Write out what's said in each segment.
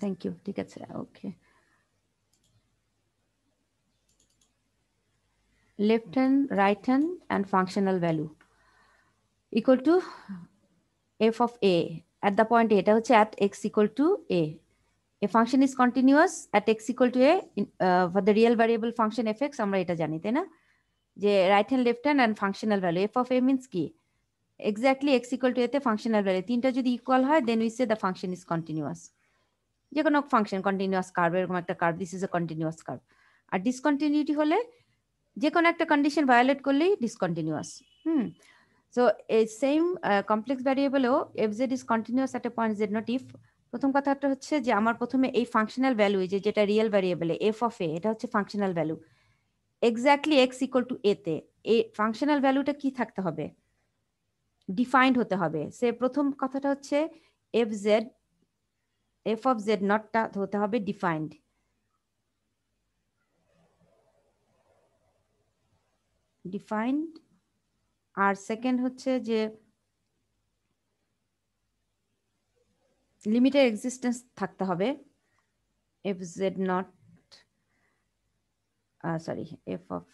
Thank you, ঠিক আছে, okay. Left hand, right hand and functional value equal to f of a at the point a, এটা হচ্ছে at x equal to a. A function is continuous at x equal to a for the real variable function fx, আমরা এটা জানি তাই না, যে right hand, left hand and functional value. f of a means কি, exactly x equal to a তে functional value তিনটা যদি ইকুয়াল হয় then we say the function is continuous. যে কোনো ফাংশন কন্টিনিউয়াস কার্ভ, এরকম একটা curve, this is a continuous curve. আর ডিসকন্টিনিউটি হলে যে কোনো একটা কন্ডিশন ভায়োলেট করলেই ডিসকন্টিনিউয়াস। সো এই সেম কমপ্লেক্স ভ্যারিয়েবলেও f z is continuous at a point z nought if. প্রথম কথাটা হচ্ছে যে আমার প্রথমে এই ফাংশনাল ভ্যালু, যেটা রিয়েল ভ্যারিয়েবলে এফ অফ এ, এটা হচ্ছে functional value exactly x equal to a তে এই ফাংশনাল ভ্যালুটা কি থাকতে হবে, ডিফাইন্ড হতে হবে। সে প্রথম কথাটা হচ্ছে F Z, f of Z নটটা হতে হবে ডিফাইন্ড। ডিফাইন্ড। আর সেকেন্ড হচ্ছে যে লিমিটের এক্সিস্টেন্স থাকতে হবে, F z nought sorry F of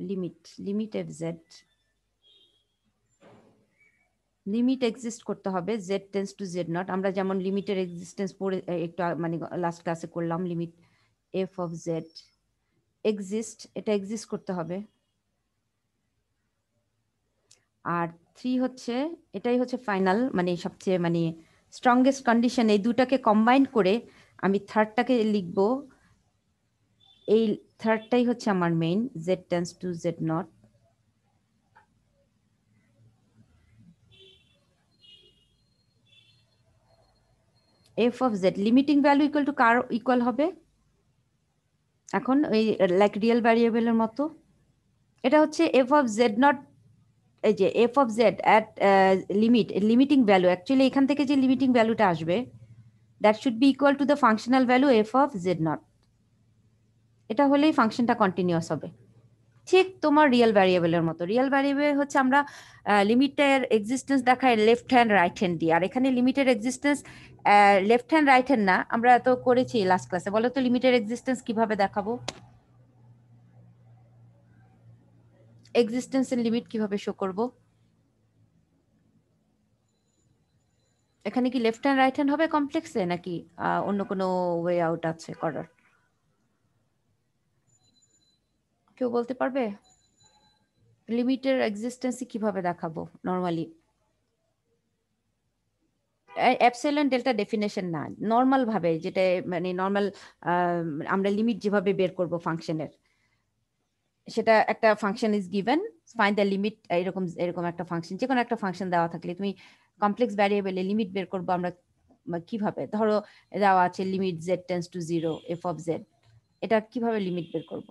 limit F Z, limit exist করতে হবে Z tends to z nought. আমরা যেমন লিমিটের এক্সিস্টেন্স পড়ে একটু মানে লাস্ট ক্লাসে করলাম, limit F of Z exist, এটা এক্সিস্ট করতে হবে। আর থ্রি হচ্ছে, এটাই হচ্ছে ফাইনাল মানে সবচেয়ে মানে স্ট্রংগেস্ট কন্ডিশন, এই দুটাকে কম্বাইন করে আমি থার্ডটাকে লিখবো। এই থার্ডটাই হচ্ছে আমার main, Z tends to z nought. F of Z limiting value equal two car equal হবে এখন, এই লাইক রিয়েল ভ্যারিয়েবলের মতো। এটা হচ্ছে এফ অফ জেড নট, এই যে f of Z at limit, limiting value actually এখান থেকে যে লিমিটিং ভ্যালুটা আসবে that should be equal to the functional value F of z not. এটা হলেই ফাংশনটা কন্টিনিউয়াস হবে, ঠিক তোমার রিয়েল ভ্যারিয়েবলের মতো। রিয়েল ভ্যারিয়েবল হচ্ছে আমরা লিমিটের এক্সিস্টেন্স দেখাই লেফট হ্যান্ড রাইট হ্যান্ড দিয়ে, আর এখানে লিমিটের existence left hand right hand না, আমরা তো করেছি লাস্ট ক্লাসে। বলো তো লিমিটের এক্সিস্টেন্স কিভাবে দেখাবো, এক্সিস্টেন্সের লিমিট কিভাবে শো করব? এখানে কি লেফট হ্যান্ড রাইট হ্যান্ড হবে কমপ্লেক্সে, নাকি অন্য কোনো ওয়ে আউট আছে করার? কেউ বলতে পারবে লিমিটের এক্সিস্টেন্স কিভাবে দেখাবো নরমালি? অ্যাপসিলন ডেল্টা ডেফিনেশন না, নর্মাল ভাবে যেটা মানে নর্মাল আমরা লিমিট যেভাবে বের করব ফাংশনের, সেটা একটা function is given, find the limit, এরকম এরকম একটা ফাংশন, যে কোনো একটা ফাংশন দেওয়া থাকলে তুমি কমপ্লেক্স ভ্যারিয়েবলে লিমিট বের করবো আমরা কিভাবে? ধরো দেওয়া আছে limit z tends to zero f of z, এটা কিভাবে লিমিট বের করব?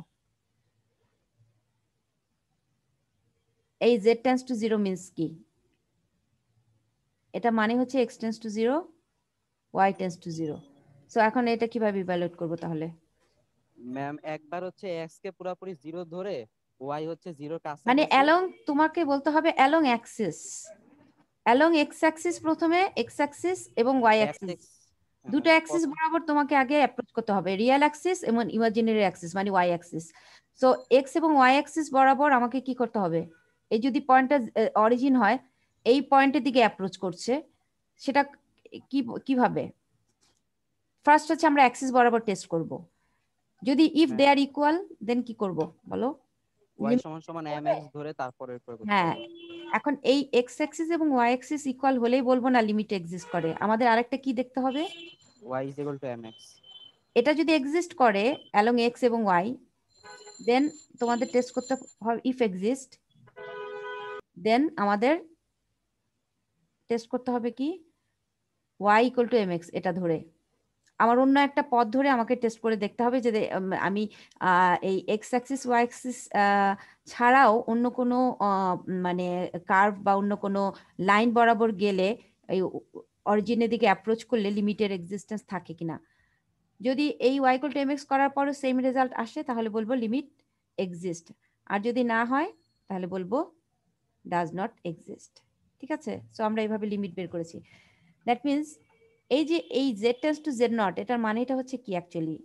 এই z tends to zero means কি? এটা মানে হচ্ছে x tends to zero, y tends to zero. So এখন এটা কিভাবে ইভ্যালুয়েট করবো তাহলে? ম্যাম একবার হচ্ছে এক্স কে পুরোপুরি জিরো ধরে ওয়াই হচ্ছে জিরোর মানে কাছাকাছি। অ্যালং, তোমাকে বলতে হবে along Axis, along x Axis, প্রথমে এক্স অ্যাক্সিস এবং ওয়াই এক্স অ্যাক্সিস, এক্স দুটো অ্যাক্সিস প্রথম বরাবর তোমাকে আগে অ্যাপ্রোচ করতে হবে, রিয়েল অ্যাক্সিস এবং ইমাজিনারি অ্যাক্সিস মানে ওয়াই অ্যাক্সিস। সো এক্স এবং ওয়াই অ্যাক্সিস বরাবর আমাকে কি করতে হবে, এই যদি পয়েন্টটা অরিজিন হয় এই পয়েন্টের দিকে অ্যাপ্রোচ করছে, সেটা কি কিভাবে? ফার্স্ট হচ্ছে আমরা অ্যাক্সিস বরাবর টেস্ট করব, যদি if they ma'am are equal then কি করব বলো? ওয়াই লিমিট সমান সমান এম হবে। এক্স ধরে তারপরে প্রয়োগ করতে হ্যাঁ, হবে। এখন এই এক্স অ্যাক্সিস এবং ওয়াই অ্যাক্সিস ইকুয়াল হলেই বলবো না লিমিট এক্সিস্ট করে, আমাদের আরেকটা কি দেখতে হবে? Y is equal to m x. এটা যদি এক্সিস্ট করে অ্যালং এক্স এবং ওয়াই, দেন তোমাদের টেস্ট করতে হবে ইফ এক্সিস্ট, দেন আমাদের টেস্ট করতে হবে কি y equal to m x, এটা ধরে আমার অন্য একটা পথ ধরে আমাকে টেস্ট করে দেখতে হবে যে আমি এই এক্স অ্যাক্সিস ওয়াই অ্যাক্সিস ছাড়াও অন্য কোনো মানে কার্ভ বা অন্য কোনো লাইন বরাবর গেলে এই অরিজিনের দিকে অ্যাপ্রোচ করলে লিমিটের এক্সিস্টেন্স থাকে কিনা। যদি এই y equal to m x করার পরও সেম রেজাল্ট আসে তাহলে বলবো লিমিট এক্সিস্ট, আর যদি না হয় তাহলে বলবো ডাজ নট এক্সিস্ট। ঠিক আছে, সো আমরা এইভাবে লিমিট বের করেছি। দ্যাট মিনস এই যে এই z tends to z nought, এটার মানেটা হচ্ছে কি অ্যাকচুয়ালি,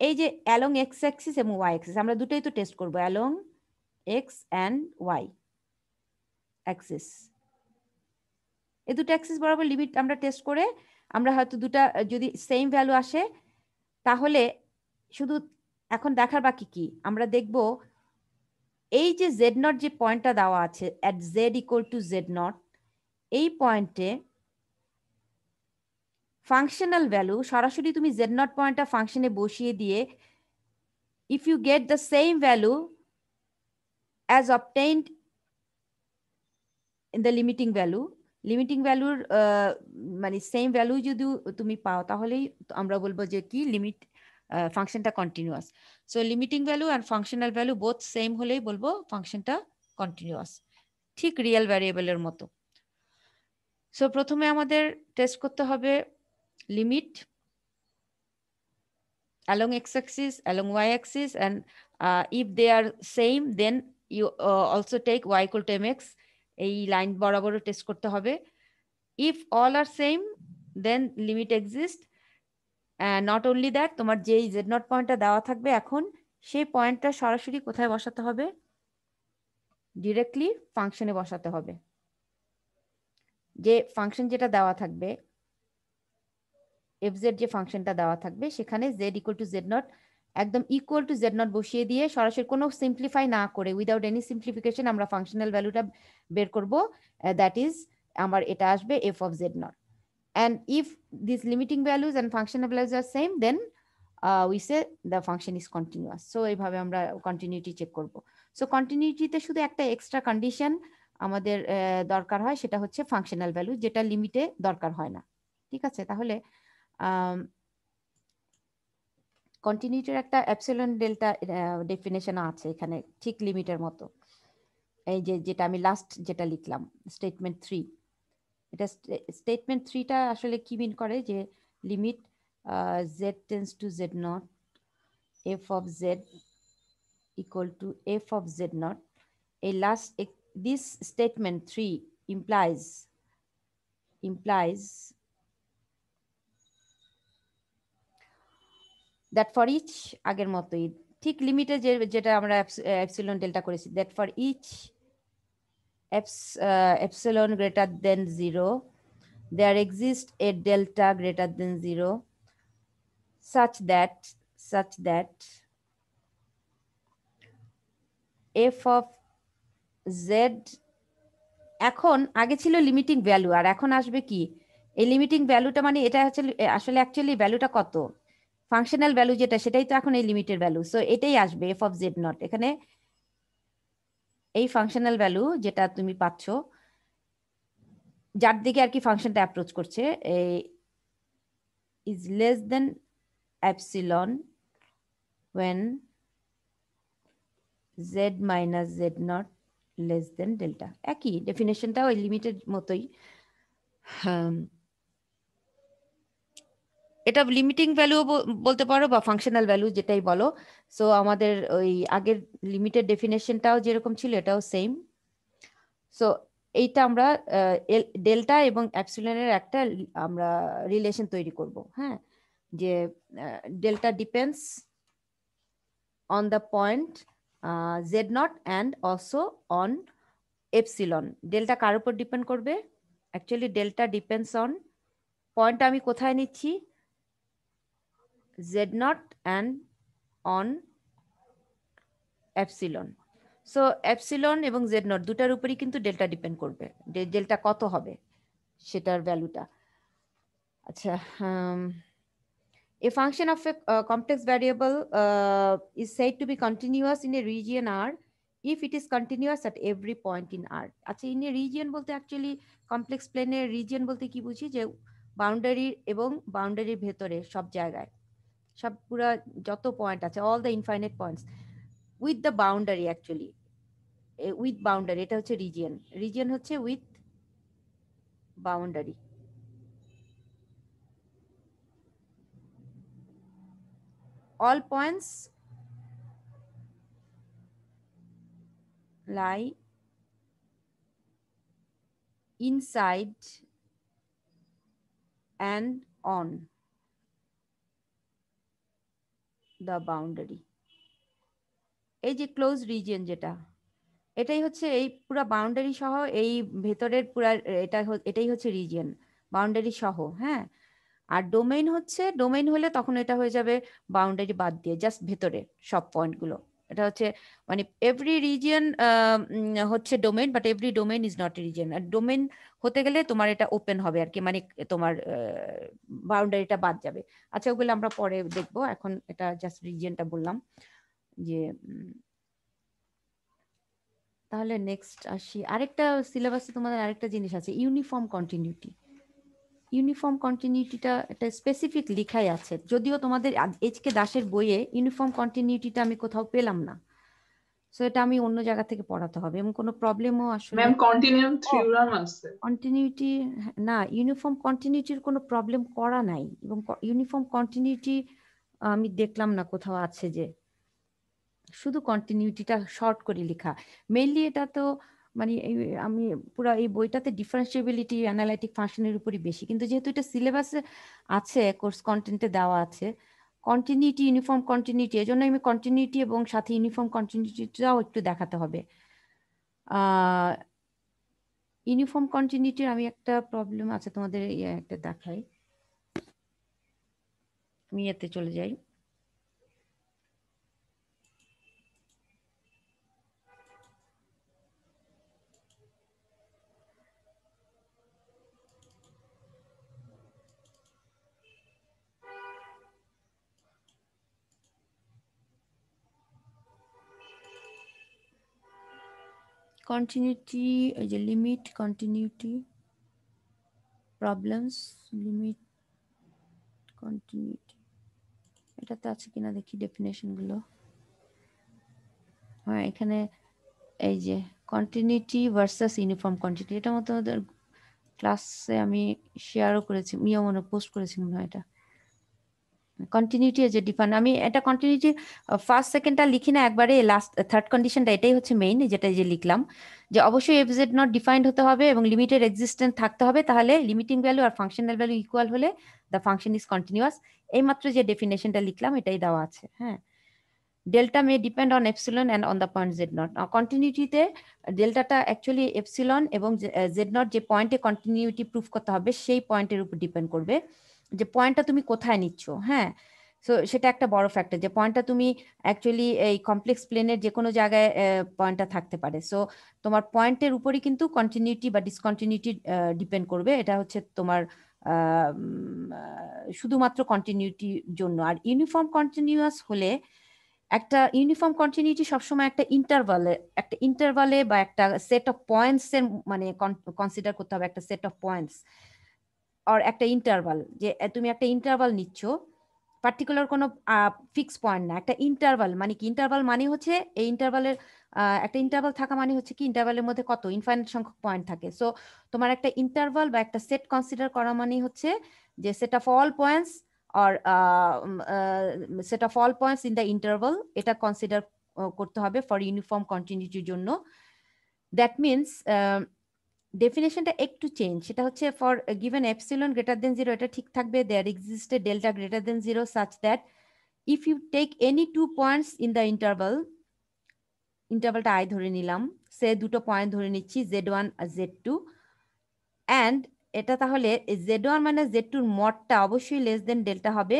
এই যে অ্যালং এক্স অ্যাক্সিস এবং ওয়াই অ্যাক্সিস, আমরা দুটোই তো টেস্ট করবো, along x and y axis, এই দুটো অ্যাক্সিস বরাবর লিমিট আমরা টেস্ট করে আমরা হয়তো দুটা যদি সেম ভ্যালু আসে তাহলে শুধু এখন দেখার বাকি কি, আমরা দেখব এই যে জেড নট যে পয়েন্টটা দেওয়া আছে at z equal to z nought, এই পয়েন্টে ফাংশনাল ভ্যালু সরাসরি তুমি জেড নট পয়েন্টটা ফাংশনে বসিয়ে দিয়ে if you get the same value as obtained in the limiting value, limiting ভ্যালুর মানে সেম ভ্যালু যদি তুমি পাও তাহলেই আমরা বলবো যে কি লিমিট ফাংশনটা কন্টিনিউয়াস। সো লিমিটিং ভ্যালু আর ফাংশনাল ভ্যালু বোথ সেম হলেই বলবো ফাংশনটা কন্টিনিউয়াস, ঠিক রিয়েল ভ্যারিয়েবলের মতো। সো প্রথমে আমাদের টেস্ট করতে হবে limit along x-axis, along y-axis, and if they are same, then you also take y equal to mx. এই লাইন বরাবর টেস্ট করতে হবে। If all are same, then limit exists. And not only that, তোমার যেই z not পয়েন্টটা দেওয়া থাকবে এখন সেই পয়েন্টটা সরাসরি কোথায় বসাতে হবে, ডিরেক্টলি ফাংশনে বসাতে হবে। যে ফাংশন যেটা দেওয়া থাকবে fz, যে ফাংশনটা দেওয়া থাকবে সেখানে z equal to z nought একদম ইকুয়াল টু জেড নট বসিয়ে দিয়ে সরাসরি কোনো সিম্পলিফাই না করে উইদাউট এনি সিম্পলিফিকেশন আমরা ফাংশনাল ভ্যালুটা বের করব, দ্যাট ইজ আমার এটা আসবে F of z not. and if these limiting values and functional values are same, then we say the function is continuous. So এইভাবে আমরা কন্টিনিউটি চেক করব। সো কন্টিনিউটিতে শুধু একটা এক্সট্রা কন্ডিশন আমাদের দরকার হয়, সেটা হচ্ছে ফাংশনাল ভ্যালু, যেটা লিমিটে দরকার হয় না। ঠিক আছে, তাহলে কন্টিনিউটির একটা অ্যাপসিলন ডেল্টা ডেফিনেশন আছে এখানে ঠিক লিমিটের মতো, এই যে যেটা আমি লাস্ট যেটা লিখলাম স্টেটমেন্ট 3, এটা স্টেটমেন্ট 3টা আসলে কি মিন করে যে limit z tends to z not f of z equal to f of z not, এই last this statement 3 implies that for each আগের মতোই ঠিক লিমিটে যেটা আমরা এপসিলন ডেল্টা করেছি, that for each epsilon greater than 0 there exists a delta greater than 0 such that f of z, এখন আগে ছিল লিমিটিং ভ্যালু আর এখন আসবে কি, এই লিমিটিং ভ্যালুটা মানে এটা হচ্ছে আসলে অ্যাকচুয়ালি ভ্যালুটা কত, ফাংশনাল ভ্যালু যেটা সেটাই তো এখন এই লিমিটের ভ্যালু। সো এটাই আসবে এফ অফ জেড নট, এখানে এই ফাংশনাল ভ্যালু যেটা তুমি পাচ্ছ যার দিকে আর কি ফাংশনটা অ্যাপ্রোচ করছে, is less than epsilon when z minus z not less than delta, একই ডেফিনেশনটা ওই লিমিটের মতোই। এটা লিমিটিং ভ্যালু বলতে পারো বা ফাংশনাল ভ্যালু যেটাই বলো। সো আমাদের ওই আগের লিমিটের ডেফিনেশনটাও যেরকম ছিল এটাও সেম। সো এইটা আমরা ডেল্টা এবং অ্যাপসিলনের একটা আমরা রিলেশন তৈরি করব, হ্যাঁ, যে delta depends on the point z nought and also on epsilon. Delta কার উপর ডিপেন্ড করবে, অ্যাকচুয়ালি ডেল্টা ডিপেন্ডস অন পয়েন্টটা আমি কোথায় নিচ্ছি, Z nought and on epsilon. So epsilon এবং জেড নট দুটার উপরই কিন্তু ডেল্টা ডিপেন্ড করবে, ডেল্টা কত হবে সেটার ভ্যালুটা। আচ্ছা, a function of a complex variable is said to be continuous in a region R if it is continuous at every point in R. আচ্ছা, in a region বলতে অ্যাকচুয়ালি কমপ্লেক্স প্লেনের region বলতে কি বুঝি, যে বাউন্ডারি এবং বাউন্ডারির ভেতরে সব জায়গায় সব পুরা যত পয়েন্ট আছে all the infinite points with the boundary, actually with boundary এটা হচ্ছে রিজিয়ন, রিজিয়ন হচ্ছে with boundary. all points lie inside and on the boundary. এই যে ক্লোজ রিজিয়ন যেটা, এটাই হচ্ছে এই পুরো বাউন্ডারি সহ এই ভেতরের পুরা এটাই হচ্ছে রিজিয়ন, বাউন্ডারি সহ। হ্যাঁ, আর ডোমেইন হচ্ছে, ডোমেইন হলে তখন এটা হয়ে যাবে বাউন্ডারি বাদ দিয়ে জাস্ট ভেতরে সব পয়েন্টগুলো। এটা হচ্ছে মানে এভরি রিজিয়ন হচ্ছে domain, but every domain is not a region. আর ডোমেইন হতে গেলে তোমার এটা ওপেন হবে আর কি, মানে তোমার বাউন্ডারিটা বাদ যাবে। আচ্ছা, ওগুলো আমরা পরে দেখবো, এখন এটা জাস্ট রিজিয়নটা বললাম যে। তাহলে নেক্সট আসি, আরেকটা সিলেবাসে তোমাদের আরেকটা জিনিস আছে, ইউনিফর্ম কন্টিনিউটি। ইউনিফর্ম কন্টিনিউটিটা এটা স্পেসিফিক লিখাই আছে, যদিও তোমাদের এইচকে দাসের বইয়ে ইউনিফর্ম কন্টিনিউটিটা আমি কোথাও পেলাম না, সো এটা আমি অন্য জায়গা থেকে পড়াতে হবে। এবং কোনো প্রবলেমও আসলে ম্যাম কন্টিনিউয়াম থিওরাম আছে কন্টিনিউটি না, ইউনিফর্ম কন্টিনিউটির কোনো প্রবলেম করা নাই, এবং ইউনিফর্ম কন্টিনিউটি আমি দেখলাম না কোথাও আছে যে, শুধু কন্টিনিউটিটা শর্ট করে লেখা। মেইনলি এটা তো মানে আমি পুরো এই বইটাতে ডিফারেন্সিয়েবিলিটি অ্যানালাইটিক ফাংশনের উপরই বেশি, কিন্তু যেহেতু এটা সিলেবাসে আছে, কোর্স কন্টেন্টে দেওয়া আছে কন্টিনিউটি, ইউনিফর্ম কন্টিনিউটি, এজন্য আমি কন্টিনিউটি এবং সাথে ইউনিফর্ম কন্টিনিউটিটাও একটু দেখাতে হবে। ইউনিফর্ম কন্টিনিউটির আমি একটা প্রবলেম আছে তোমাদের একটা দেখাই, আমি এতে চলে যাই। কন্টিনিউটি, এই যে limit continuity problems, limit continuity, এটাতে আছে কিনা দেখি ডেফিনেশন গুলো। হ্যাঁ, এখানে এই যে কন্টিনিউটি ভার্সাস ইউনিফর্ম কন্টিনিউটি, এটা মতো ক্লাসে আমি শেয়ারও করেছি, মনে পোস্ট করেছি মনে হয়। এটা কন্টিনিউটি যে ডিফাইন, আমি এটা কন্টিনিউটি ফার্স্ট সেকেন্ডটা লিখি না একবারে, লাস্ট থার্ড কন্ডিশনটা এটাই হচ্ছে মেইন, যেটা যে লিখলাম যে অবশ্যই এফ জেড নট ডিফাইন্ড হতে হবে এবং লিমিটের এক্সিস্টেন্ট থাকতে হবে, তাহলে লিমিটিং ভ্যালু আর ফাংশনাল ভ্যালু ইকুয়াল হলে দ্য ফাংশন ইজ কন্টিনিউয়াস। এই মাত্র যে ডেফিনেশনটা লিখলাম এটাই দেওয়া আছে। হ্যাঁ, delta may depend on epsilon and on the point z nought. কন্টিনিউটিতে ডেল্টাটা অ্যাকচুয়ালি এপসিলন এবং জেড নট যে পয়েন্টে কন্টিনিউটি প্রুফ করতে হবে সেই পয়েন্টের উপর ডিপেন্ড করবে, যে পয়েন্টটা তুমি কোথায় নিচ্ছ। হ্যাঁ, সো সেটা একটা বড় ফ্যাক্টর, যে পয়েন্টটা তুমি অ্যাকচুয়ালি এই কমপ্লেক্স প্লেনের যে কোনো জায়গায় পয়েন্টটা থাকতে পারে। সো তোমার পয়েন্টের উপরই কিন্তু কন্টিনিউটি বা ডিসকন্টিনিউটি ডিপেন্ড করবে। এটা হচ্ছে তোমার শুধুমাত্র কন্টিনিউটির জন্য। আর ইউনিফর্ম কন্টিনিউয়াস হলে একটা ইউনিফর্ম কন্টিনিউটি সবসময় একটা ইন্টারভালে বা একটা সেট অফ পয়েন্টস এর মানে কনসিডার করতে হবে, একটা সেট অফ পয়েন্টস আর একটা ইন্টারভাল, যে তুমি একটা ইন্টারভাল নিচ্ছ, পার্টিকুলার কোনো ফিক্স পয়েন্ট না, একটা ইন্টারভাল। মানে কি ইন্টারভাল মানে হচ্ছে এই ইন্টারভালের একটা ইন্টারভাল থাকা মানে হচ্ছে কি ইন্টারভালের মধ্যে কত ইনফাইনাইট সংখ্যক পয়েন্ট থাকে। সো তোমার একটা ইন্টারভাল বা একটা সেট কনসিডার করা মানে হচ্ছে যে set of all points or set of all points in the interval, এটা কনসিডার করতে হবে ফর ইউনিফর্ম কন্টিনিউটির জন্য। দ্যাট মিনস ডেফিনেশনটা একটু চেঞ্জ, সেটা হচ্ছে for given epsilon greater than 0 এটা ঠিক থাকবে, there exist a delta greater than 0 such that if you take any 2 points in the interval, ইন্টারভালটা আই ধরে নিলাম, সে দুটো পয়েন্ট ধরে নিচ্ছি z1 আর z2, অ্যান্ড এটা তাহলে z1 মানে z2 এর মডটা অবশ্যই লেস দেন ডেল্টা হবে,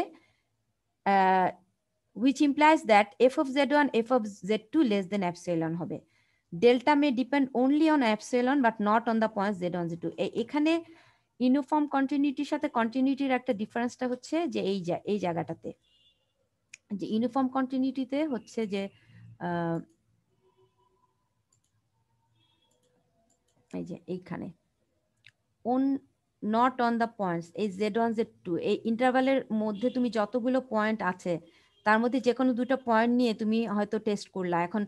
which implies that f of z1 f of z2 less than epsilon হবে। Delta may depend only on epsilon but not on the points z1 z2। এখানে uniform কন্টিনিউটির সাথে কন্টিনিউটির একটা ডিফারেন্সটা হচ্ছে যে এই জায়গাটাতে, যে ইউনিফর্ম কন্টিনিউটিতে হচ্ছে যে এই যে এইখানে on not on the points, এই z1 z2 এই ইন্টারভালের মধ্যে তুমি যতগুলো পয়েন্ট আছে তার মধ্যে যে কোনো দুটো পয়েন্ট নিয়ে তুমি হয়তো টেস্ট করলা। এখন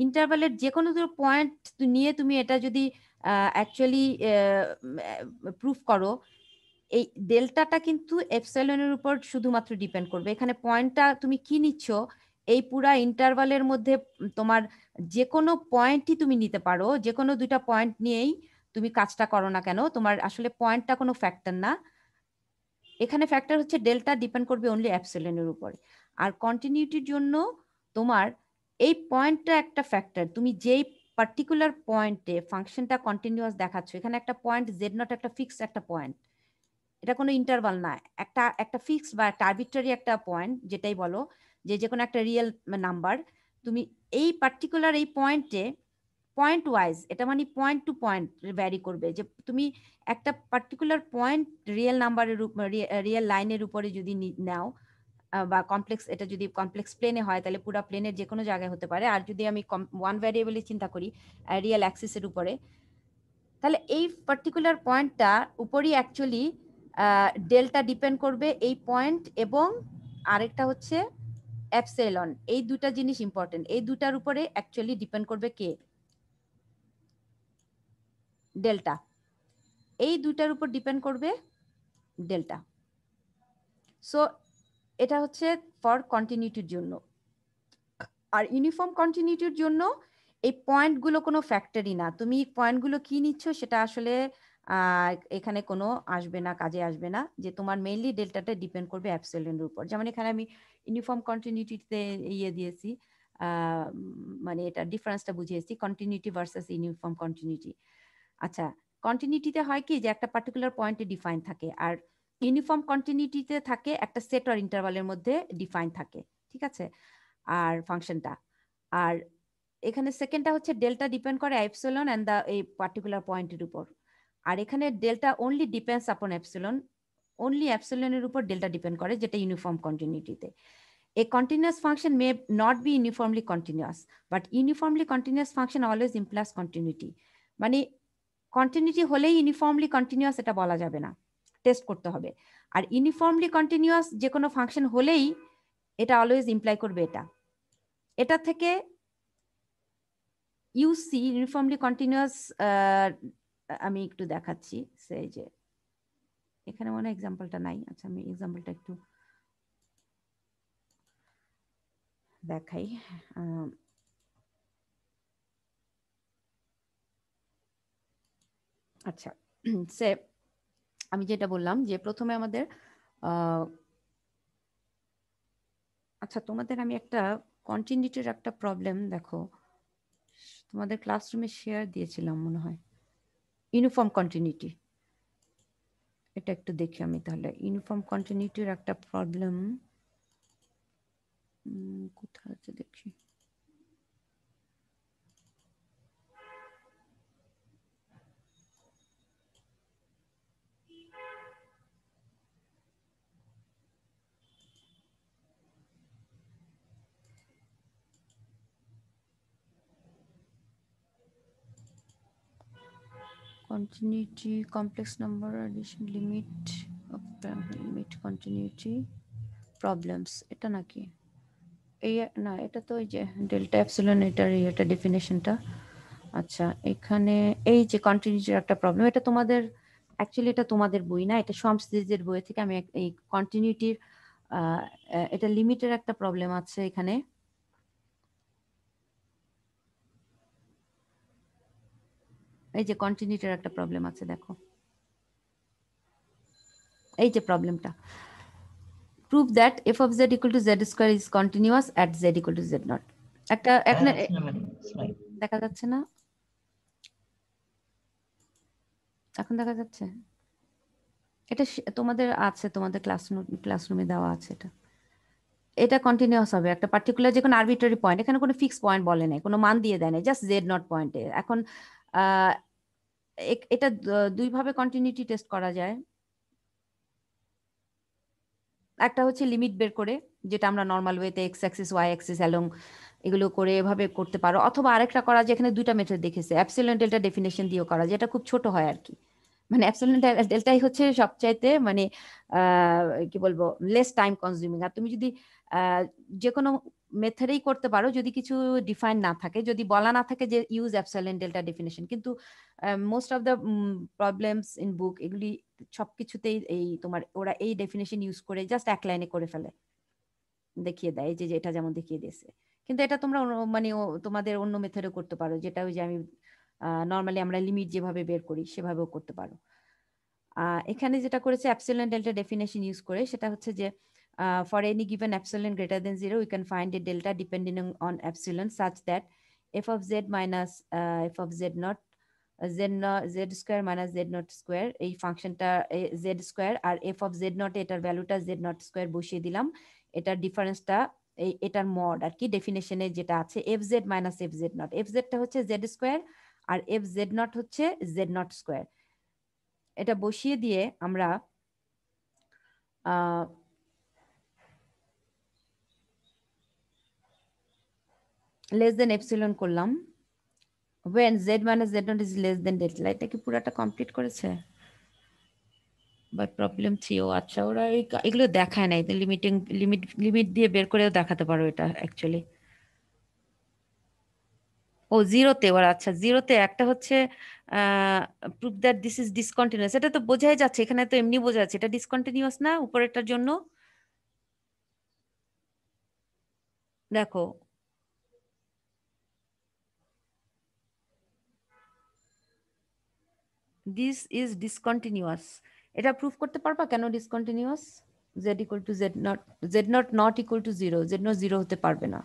ইন্টারভালের যে কোনো দুটো পয়েন্ট নিয়ে তুমি এটা যদি অ্যাকচুয়ালি প্রুফ করো, এই ডেল্টাটা কিন্তু এপসাইলনের উপর শুধুমাত্র ডিপেন্ড করবে। এখানে পয়েন্টটা তুমি কি নিচ্ছ, এই পুরা ইন্টারভালের মধ্যে তোমার যে কোনো পয়েন্টই তুমি নিতে পারো, যে কোনো দুইটা পয়েন্ট নিয়েই তুমি কাজটা করো না কেন, তোমার আসলে পয়েন্টটা কোনো ফ্যাক্টর না। এখানে ফ্যাক্টর হচ্ছে ডেল্টা ডিপেন্ড করবে অনলি অ্যাপসিলনের উপরে। আর কন্টিনিউটির জন্য তোমার এই পয়েন্টটা একটা ফ্যাক্টর, তুমি যেই পার্টিকুলার পয়েন্টে ফাংশনটা কন্টিনিউয়াস দেখাচ্ছ, এখানে একটা পয়েন্ট জেড নট একটা ফিক্স একটা পয়েন্ট, এটা কোনো ইন্টারভাল না, একটা একটা ফিক্স বা একটা আরবিট্রারি একটা পয়েন্ট, যেটাই বলো যে কোনো একটা রিয়েল নাম্বার, তুমি এই পার্টিকুলার এই পয়েন্টে পয়েন্ট ওয়াইজ, এটা মানে পয়েন্ট টু পয়েন্ট ভ্যারি করবে, যে তুমি একটা পার্টিকুলার পয়েন্ট রিয়েল নাম্বারের রিয়েল লাইনের উপরে যদি নাও বা কমপ্লেক্স, এটা যদি কমপ্লেক্স প্লেনে হয় তাহলে পুরো প্লেনের যে কোনো জায়গায় হতে পারে। আর যদি আমি ওয়ান ভ্যারিয়েবলে চিন্তা করি রিয়েল অ্যাক্সিসের উপরে, তাহলে এই পার্টিকুলার পয়েন্টটা উপরই অ্যাকচুয়ালি ডেল্টা ডিপেন্ড করবে এই পয়েন্ট, এবং আরেকটা হচ্ছে অ্যাপসিলন। এই দুটা জিনিস ইম্পর্টেন্ট, এই দুটার উপরে অ্যাকচুয়ালি ডিপেন্ড করবে কে, ডেল্টা। এই দুটার উপর ডিপেন্ড করবে ডেল্টা। সো এটা হচ্ছে ফর কন্টিনিউটির জন্য। আর ইউনিফর্ম কন্টিনিউটির জন্য এই পয়েন্টগুলো কোনো ফ্যাক্টরই না, তুমি পয়েন্টগুলো কি নিচ্ছ সেটা আসলে এখানে কোনো আসবে না, কাজে আসবে না, যে তোমার মেইনলি ডেল্টাটা ডিপেন্ড করবে অ্যাপসিলনের উপর। যেমন এখানে আমি ইউনিফর্ম কন্টিনিউটিতে ইয়ে দিয়েছি, মানে এটা ডিফারেন্সটা বুঝিয়েছি, কন্টিনিউটি ভার্সাস ইউনিফর্ম কন্টিনিউটি। আচ্ছা, কন্টিনিউটিতে হয় কি যে একটা পার্টিকুলার পয়েন্টে ডিফাইন থাকে, আর ইউনিফর্ম কন্টিনিউটিতে থাকে একটা সেট অর ইন্টারভালের মধ্যে ডিফাইন থাকে, ঠিক আছে, আর ফাংশনটা। আর এখানে সেকেন্ডটা হচ্ছে ডেল্টা ডিপেন্ড করে এপসিলন এন্ড দা এই পার্টিকুলার পয়েন্টের উপর। আর এখানে delta only depends upon epsilon, only এপসিলনের উপর ডেল্টা ডিপেন্ড করে, যেটা ইউনিফর্ম কন্টিনিউটিতে। A continuous function may not be uniformly continuous, but uniformly continuous function always implies continuity. মানে কন্টিনিউটি হলেই ইউনিফর্মলি কন্টিনিউয়াস এটা বলা যাবে না, টেস্ট করতে হবে। আর ইউনিফর্মলি কন্টিনিউয়াস যে কোনো ফাংশন হলেই এটা অলওয়েজ ইমপ্লাই করবে এটা। এটা থেকে ইউসি ইউনিফর্মলি কন্টিনিউয়াস, আমি একটু দেখাচ্ছি, সেই যে এখানে মনে হয় এক্সাম্পলটা নাই। আচ্ছা, আমি এক্সাম্পলটা একটু দেখাই। আচ্ছা, সে আমি যেটা বললাম যে প্রথমে আমাদের আচ্ছা, তোমাদের আমি একটা কন্টিনিউটির একটা প্রবলেম, দেখো তোমাদের ক্লাসরুমে শেয়ার দিয়েছিলাম মনে হয়, ইউনিফর্ম কন্টিনিউটি। এটা একটু দেখি আমি তাহলে, ইউনিফর্ম কন্টিনিউটির একটা প্রবলেম কোথায় আছে দেখি। Continuity, complex number addition, limit of limit continuity problems, এটা নাকি এই না, এটা তো ওই যে ডেল্টা এপসিলন, এটার এটা ডেফিনেশনটা। আচ্ছা, এখানে এই যে কন্টিনিউটির একটা প্রবলেম, এটা তোমাদের অ্যাকচুয়ালি এটা তোমাদের বই না, এটা শম্স সিরিজের বই থেকে আমি এই কন্টিনিউটির এটা লিমিটের একটা প্রবলেম আছে এখানে। এই যে কন্টিনিউটির একটা প্রবলেম আছে, দেখো এই যে প্রবলেমটা, prove that f of z equal to z square is continuous at z equal to z naught. একটা দেখা যাচ্ছে না, এখন দেখা যাচ্ছে? এটা তোমাদের আছে, তোমাদের ক্লাসরুমে দেওয়া আছে। এটা এটা কন্টিনিউয়াস হবে একটা পার্টিকুলার যে কোনো আরবিট্রারি পয়েন্ট, এখানে কোনো ফিক্স পয়েন্ট বলে নাই, কোনো মান দিয়ে দেয় নাই, জাস্ট জেড নট পয়েন্টে। এখন এটা দুইভাবে কন্টিনিউটি টেস্ট করা যায়। একটা হচ্ছে লিমিট বের করে, যেটা আমরা নর্মাল ওয়েতে x axis y axis along এগুলো করে এভাবে করতে পারো, অথবা আরেকটা করা যায়, এখানে দুইটা মেথড দেখেছে, অ্যাপসিলন ডেল্টা ডেফিনেশন দিয়েও করা যায়, এটা খুব ছোট হয় আর কি। মানে অ্যাপসিলন ডেল্টাই হচ্ছে সবচাইতে মানে কি বলবো লেস টাইম কনজিউমিং। আর তুমি যদি যে কোনো মেথডেই করতে পারো, যদি কিছু ডিফাইন না থাকে, যদি বলা না থাকে যে ইউজ অ্যাপসিলন ডেল্টা ডেফিনেশন। কিন্তু most of the problems in বুক এগুলি সবকিছুতেই এই তোমার ওরা এই ডেফিনেশন ইউজ করে জাস্ট এক লাইনে করে ফেলে, দেখিয়ে দেয় যে এটা যেমন দেখিয়ে দিয়েছে। কিন্তু এটা তোমরা মানে তোমাদের অন্য মেথডে করতে পারো, যেটা ওই যে আমি নর্মালি আমরা লিমিট যেভাবে বের করি সেভাবেও করতে পারো। এখানে যেটা করেছে epsilon delta definition ইউজ করে সেটা হচ্ছে যে for any given epsilon greater than 0 we can find a delta depending on epsilon such that f of z minus f of z naught z square minus z naught square এই ফাংশনটা z square R f of z naught এটার ভ্যালুটা z naught square বসিয়ে দিলাম, এটার ডিফারেন্সটা এটার mod আর কি ডেফিনেশনে যেটা আছে fz minus fz naught, fz টা হচ্ছে z square আর fz naught হচ্ছে z naught square। এটা বসিয়ে দিয়ে আমরা লেস দেন এপসিলন করলাম when z minus z naught is less than delta। এটা কি পুরাটা কমপ্লিট করেছে? বাট প্রবলেম থিও আচ্ছা ওরা এগুলো দেখায় নাই, লিমিট দিয়ে বের করেও দেখাতে পারো এটা অ্যাকচুয়ালি। ও জিরোতে ওরা, আচ্ছা জিরোতে একটা হচ্ছে proof that this is discontinuous, এটা তো বোঝাই যাচ্ছে, এখানে তো এমনি বোঝা যাচ্ছে এটা ডিসকন্টিনিউয়াস না উপরেরটার জন্য। দেখো দিস ইজ ডিসকন্টিনিউয়াস, এটা প্রুফ করতে পারবা কেন discontinuous? z equal to z nought not equal to zero, z nought zero হতে পারবে না,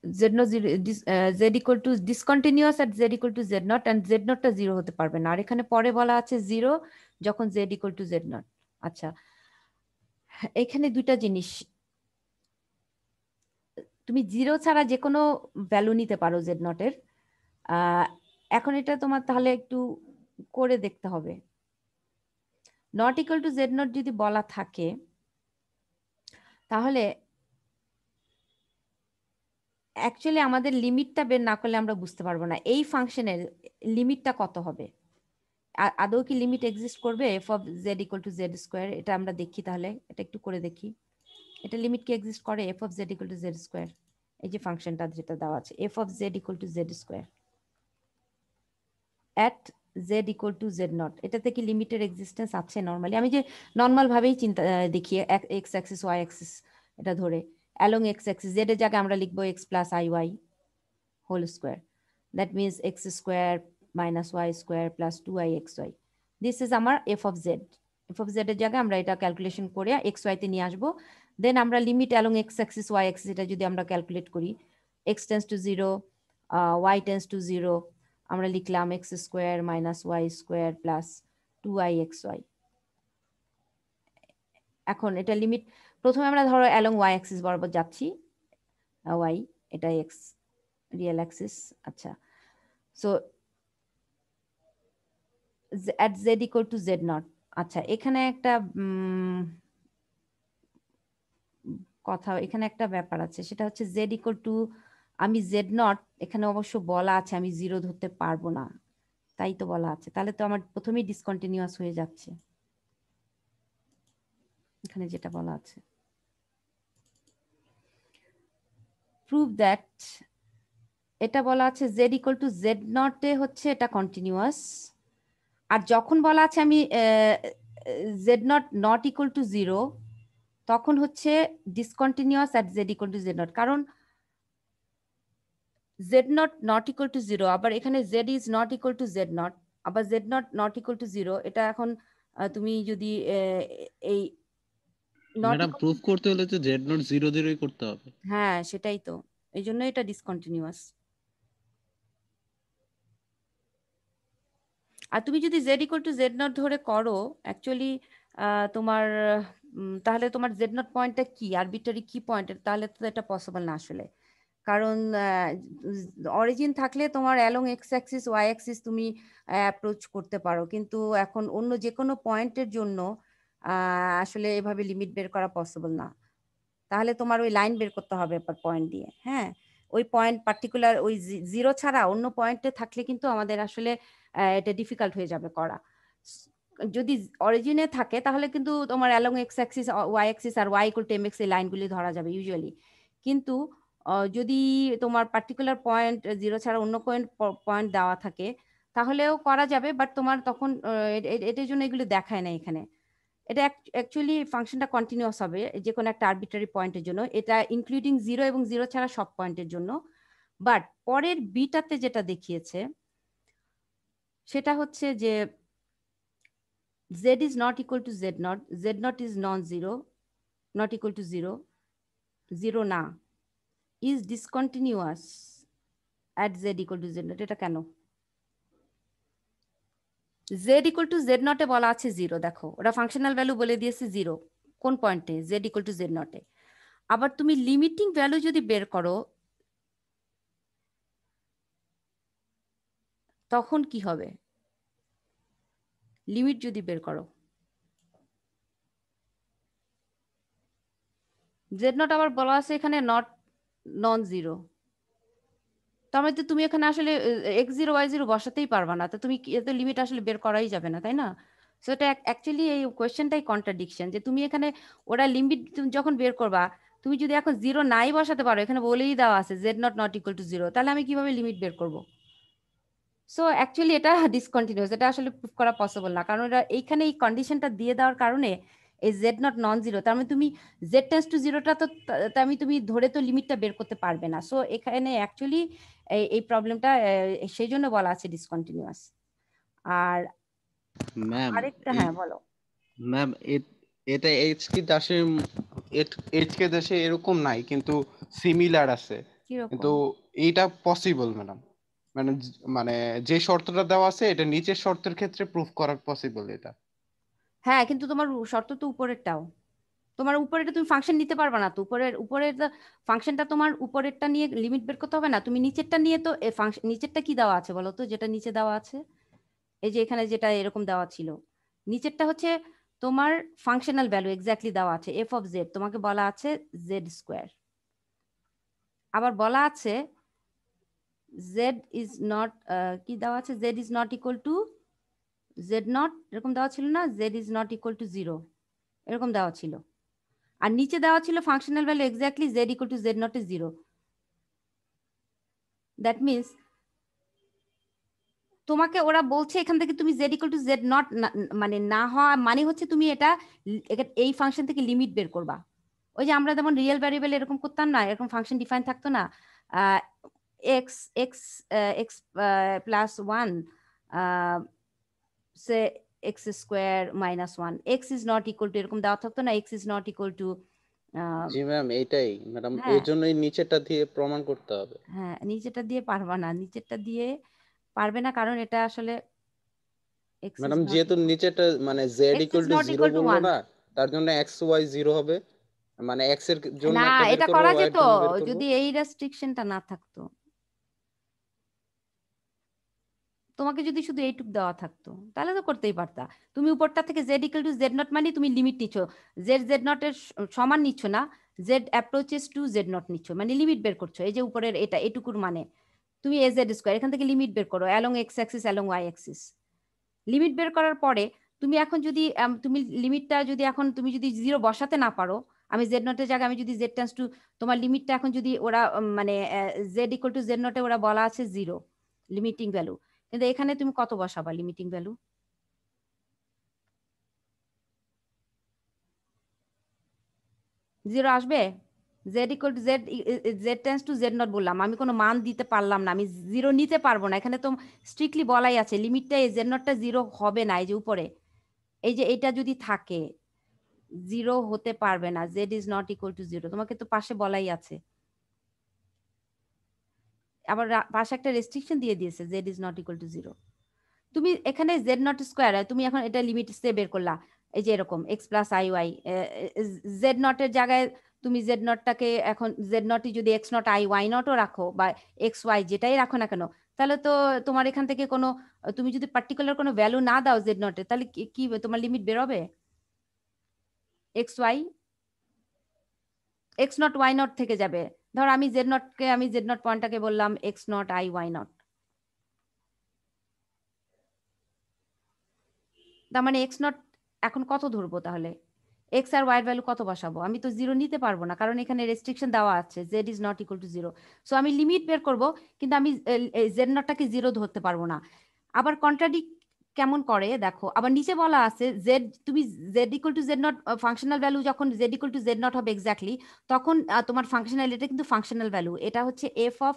z nought zero, z equal to discontinuous at z equal to z nought and z নটটা zero হতে পারবে না। আর এখানে পরে বলা আছে জিরো যখন z equal to z not. আচ্ছা এখানে দুইটা জিনিস, তুমি জিরো ছাড়া যে কোনো ভ্যালু নিতে পারো z নটের। এখন এটা তোমার তাহলে একটু করে দেখতে হবে। Not equal to z nought যদি বলা থাকে তাহলে অ্যাকচুয়ালি আমাদের লিমিটটা বের না করলে আমরা বুঝতে পারবো না এই ফাংশনের লিমিটটা কত হবে। আদৌ কি লিমিট এক্সিস্ট করবে F of Z equal to Z square? এটা আমরা দেখি তাহলে, এটা একটু করে দেখি। এটা লিমিট কি এক্সিস্ট করে F of Z equal to Z square? এই যে ফাংশনটা যেটা দেওয়া আছে F of Z equal to Z square at z equal to z nought, এটাতে কি লিমিটের এক্সিস্টেন্স আছে? নর্মালি আমি যে নর্মাল ভাবেই চিন্তা দেখি এক্স অ্যাক্সিস ওয়াই অ্যাক্সিস এটা ধরে অ্যালং এক্স অ্যাক্সিস জেড এর জায়গায় আমরা লিখবো x plus i y whole square, that means x square minus y square plus two i x y. This is আমার f of z. F of z এর জায়গায় আমরা এটা ক্যালকুলেশন করে এক্স ওয়াইতে নিয়ে আসবো। দেন আমরা limit along x axis y axis এটা যদি আমরা ক্যালকুলেট করি x tends to zero y tends to zero, আমরা লিখলাম x square minus y square plus two i x y. এখন এটা লিমিট প্রথমে আমরা ধরো অ্যালং ওয়াই অ্যাক্সিস বরাবর যাচ্ছি, ওয়াই এটা এক্স রিয়েল অ্যাক্সিস। আচ্ছা so at z equal to z not. আচ্ছা এখানে একটা কথা, এখানে একটা ব্যাপার আছে সেটা হচ্ছে z equal to আমি z নট এখানে অবশ্য বলা আছে আমি জিরো ধরতে পারবো না, তাই তো বলা আছে, তাহলে তো আমার প্রথমেই ডিসকন্টিনিউয়াস হয়ে যাচ্ছে এখানে যেটা বলা আছে। প্রুভ দ্যাট এটা বলা আছে z ইকুয়াল টু জেড নটে হচ্ছে এটা কন্টিনিউয়াস, আর যখন বলা আছে আমি z nought not equal to zero তখন হচ্ছে discontinuous at z equal to Z nought, কারণ z nought not equal to zero, আবার এখানে z is not equal to Z nought, আবার z nought not equal to zero. এটা এখন তুমি যদি এই ম্যাডাম প্রুফ করতে হলে তো জেড নট 0 0ই করতে হবে। হ্যাঁ সেটাই তো, এই জন্য এটা ডিসকন্টিনিউয়াস। আর তুমি যদি Z equal to z nought ধরে করো অ্যাকচুয়ালি তোমার তাহলে তোমার জেড নট পয়েন্টটা কি আরবিটারি কি পয়েন্ট, তাহলে তো এটা পসিবল না আসলে, কারণ অরিজিন থাকলে তোমার along x axis y axis তুমি অ্যাপ্রোচ করতে পারো, কিন্তু এখন অন্য যে কোনো পয়েন্টের জন্য আসলে এভাবে লিমিট বের করা পসিবল না, তাহলে তোমার ওই লাইন বের করতে হবে পয়েন্ট দিয়ে। হ্যাঁ ওই পয়েন্ট পার্টিকুলার ওই জিরো ছাড়া অন্য পয়েন্টে থাকলে কিন্তু আমাদের আসলে এটা ডিফিকাল্ট হয়ে যাবে করা। যদি অরিজিনে থাকে তাহলে কিন্তু তোমার along x axis y axis আর y equal to m x এই লাইনগুলি ধরা যাবে ইউজুয়ালি, কিন্তু যদি তোমার পার্টিকুলার পয়েন্ট জিরো ছাড়া অন্য পয়েন্ট দেওয়া থাকে তাহলেও করা যাবে, বাট তোমার তখন এটার জন্য এগুলো দেখায় না এখানে। এটা অ্যাকচুয়ালি ফাংশনটা কন্টিনিউয়াস হবে যে কোনো একটা আরবিটারি পয়েন্টের জন্য, এটা ইনক্লুডিং জিরো এবং জিরো ছাড়া সব পয়েন্টের জন্য। বাট পরের বিটাতে যেটা দেখিয়েছে সেটা হচ্ছে যে z is not equal to z naught is non-zero, not equal to 0, 0 না, is discontinuous at z equal to z naught। এটা কেন? z equal to z naught এ বলা আছে 0, দেখো ওটা ফাংশনাল ভ্যালু বলে দিয়েছে 0 কোন পয়েন্টে, z equal to z naught এ। আবার তুমি লিমিটিং ভ্যালু যদি বের করো তখন কি হবে? লিমিট যদি বের করো জেড নট আবার বলা আছে এখানে নট নন জিরো, তার মধ্যে তুমি এখানে আসলে x0 y0 বসাতেই পারবা না, তো তুমি এতে লিমিট আসলে বের করাই যাবে না, তাই না? সো এটা অ্যাকচুয়ালি এই কোয়েশ্চেনটাই কন্ট্রাডিকশন, যে তুমি এখানে ওরা লিমিট যখন বের করবা তুমি যদি এখন 0 নাই বসাতে পারো, এখানে বলেই দেওয়া আছে Z nought not equal two 0, তাহলে আমি কিভাবে লিমিট বের করব? সো অ্যাকচুয়ালি এটা ডিসকন্টিনিউয়াস, এটা আসলে প্রুফ করা পসিবল না, কারণ এটা এইখানে এই কন্ডিশনটা দিয়ে দেওয়ার কারণে এই জেড নট নন জিরো, তার মানে তুমি জেড টেন্স টু জিরোটা তো তুমি ধরে তো লিমিটটা বের করতে পারবে না। সো এখানে অ্যাকচুয়ালি এই প্রবলেমটা সেই জন্য বলা আছে ডিসকন্টিনিউয়াস। আর ম্যাম আরেকটা, হ্যাঁ বলো। ম্যাম এটা এইচকে দাসের এইচকে দাসে এরকম নাই, কিন্তু সিমিলার আছে, কিন্তু এইটা পসিবল ম্যাডাম। মানে মানে যে শর্তটা দেওয়া আছে এটা নিচের শর্তের ক্ষেত্রে প্রুফ করা পসিবল এটা। হ্যাঁ, কিন্তু তোমার শর্ত তো উপরেরটাও, তোমার উপরেরটা তুমি ফাংশন নিতে পারবে না তো, উপরের ফাংশনটা তোমার উপরেরটা নিয়ে লিমিট বের করতে হবে না, তুমি নিচেরটা নিয়ে তো নিচেরটা কি দেওয়া আছে বলো তো, যেটা নিচে দেওয়া আছে এই যে এখানে যেটা এরকম দেওয়া ছিল, নিচেরটা হচ্ছে তোমার ফাংশনাল ভ্যালু এক্স্যাক্টলি দেওয়া আছে এফ অফ জেড, তোমাকে বলা আছে জেড স্কোয়ার, আবার বলা আছে জেড ইজ নট, কি দেওয়া আছে, Z is not equal to z nought, এরকম দেওয়া ছিল না, Z is not equal two 0 এরকম দেওয়া ছিল, আর নিচে দেওয়া ছিল functional value exactly Z equal to z nought is 0। That means তোমাকে ওরা বলছে এখান থেকে তুমি Z equal to Z naught মানে না হওয়া মানে হচ্ছে তুমি এটা এই ফাংশন থেকে লিমিট বের করবা। ওই যে আমরা যেমন রিয়েল ভ্যারিয়েবল এরকম করতাম না, এরকম ফাংশন ডিফাইন থাকতো না, x x x plus 1 say x square minus 1, x is not equal two, এরকম দেওয়া থাকতো না, x is not equal two. G ma'am, এইটাই ম্যাডাম, এর জন্যই নিচেরটা দিয়ে প্রমাণ করতে হবে। হ্যাঁ, নিচেরটা দিয়ে পারবা না, নিচেরটা দিয়ে পারবে না, কারণ এটা আসলে ম্যাডাম যেহেতু নিচেরটা মানে z ইকুয়াল টু 0 বললো না, তার জন্য x y 0 হবে, মানে x এর জন্য না, একটা বের এটা করব, করা y এর যেত জন্য বের করব। যদি এই রেস্ট্রিকশনটা না থাকতো, তোমাকে যদি শুধু এইটুক দেওয়া থাকতো তাহলে তো করতেই পারতা। তুমি উপরটা থেকে Z equal to Z naught মানে তুমি লিমিট নিচ্ছ, জেড নট এর সমান নিচ্ছ না, z approaches to Z nought নিচ্ছ, মানে লিমিট বের করছো। এই যে উপরের এটা এটুকুর মানে তুমি এ জেড স্কোয়ার এখান থেকে লিমিট বের করো along x axis along y axis. Limit বের করার পরে তুমি এখন যদি তুমি লিমিটটা যদি এখন তুমি যদি 0 বসাতে না পারো, আমি জেড নটের জায়গায় আমি যদি জেড টেন্স টু, তোমার লিমিটটা এখন যদি ওরা মানে জেড ইকুয়াল টু জেড নটে ওরা বলা আছে 0 লিমিটিং ভ্যালু, কিন্তু এখানে তুমি কত বসাবা লিমিটিং ভ্যালু? 0 আসবে? Z equal to Z, Z tends to z nought বললাম, আমি কোনো মান দিতে পারলাম না, আমি 0 নিতে পারবো না, এখানে তো স্ট্রিক্টলি বলাই আছে লিমিটটা এই জেড নটটা 0 হবে না, এই যে উপরে এই যে এটা যদি থাকে 0 হতে পারবে না, Z is not equal two 0, তোমাকে তো পাশে বলাই আছে, আবার পাশে একটা রেস্ট্রিকশন দিয়ে দিয়েছে Z is not equal two 0। তুমি এখানে জেড নট স্কোয়ার, তুমি এখন এটা লিমিট সে বের করলা এই যে এরকম x plus i y, z নটের জায়গায় তুমি জেড নটটাকে এখন জেড নটই যদি এক্স নট আই ওয়াই নটও রাখো বা এক্স ওয়াই যেটাই রাখো না কেন, তাহলে তো তোমার এখান থেকে কোনো, তুমি যদি পার্টিকুলার কোনো ভ্যালু না দাও জেড নটে, তাহলে কি তোমার লিমিট বেরোবে? X y x nought y nought থেকে যাবে। ধর আমি জেড নটকে, আমি জেড নট পয়েন্টটাকে বললাম x nought i y nought, তার মানে এক্স নট এখন কত ধরবো তাহলে, এক্স আর ওয়াই এর ভ্যালু কত বসাবো? আমি তো 0 নিতে পারবো না, কারণ এখানে রেস্ট্রিকশন দেওয়া আছে Z is not equal two 0। So আমি লিমিট বের করব, কিন্তু আমি জেড নটটাকে 0 ধরতে পারবো না। আবার কন্ট্রাডিক্ট কেমন করে দেখো, আবার নিচে বলা আছে জেড, তুমি Z equal to Z not functional value যখন Z equal to Z not হবে এক্স্যাক্টলি, তখন তোমার ফাংশনাল, এটা কিন্তু ফাংশনাল ভ্যালু, এটা হচ্ছে এফ অফ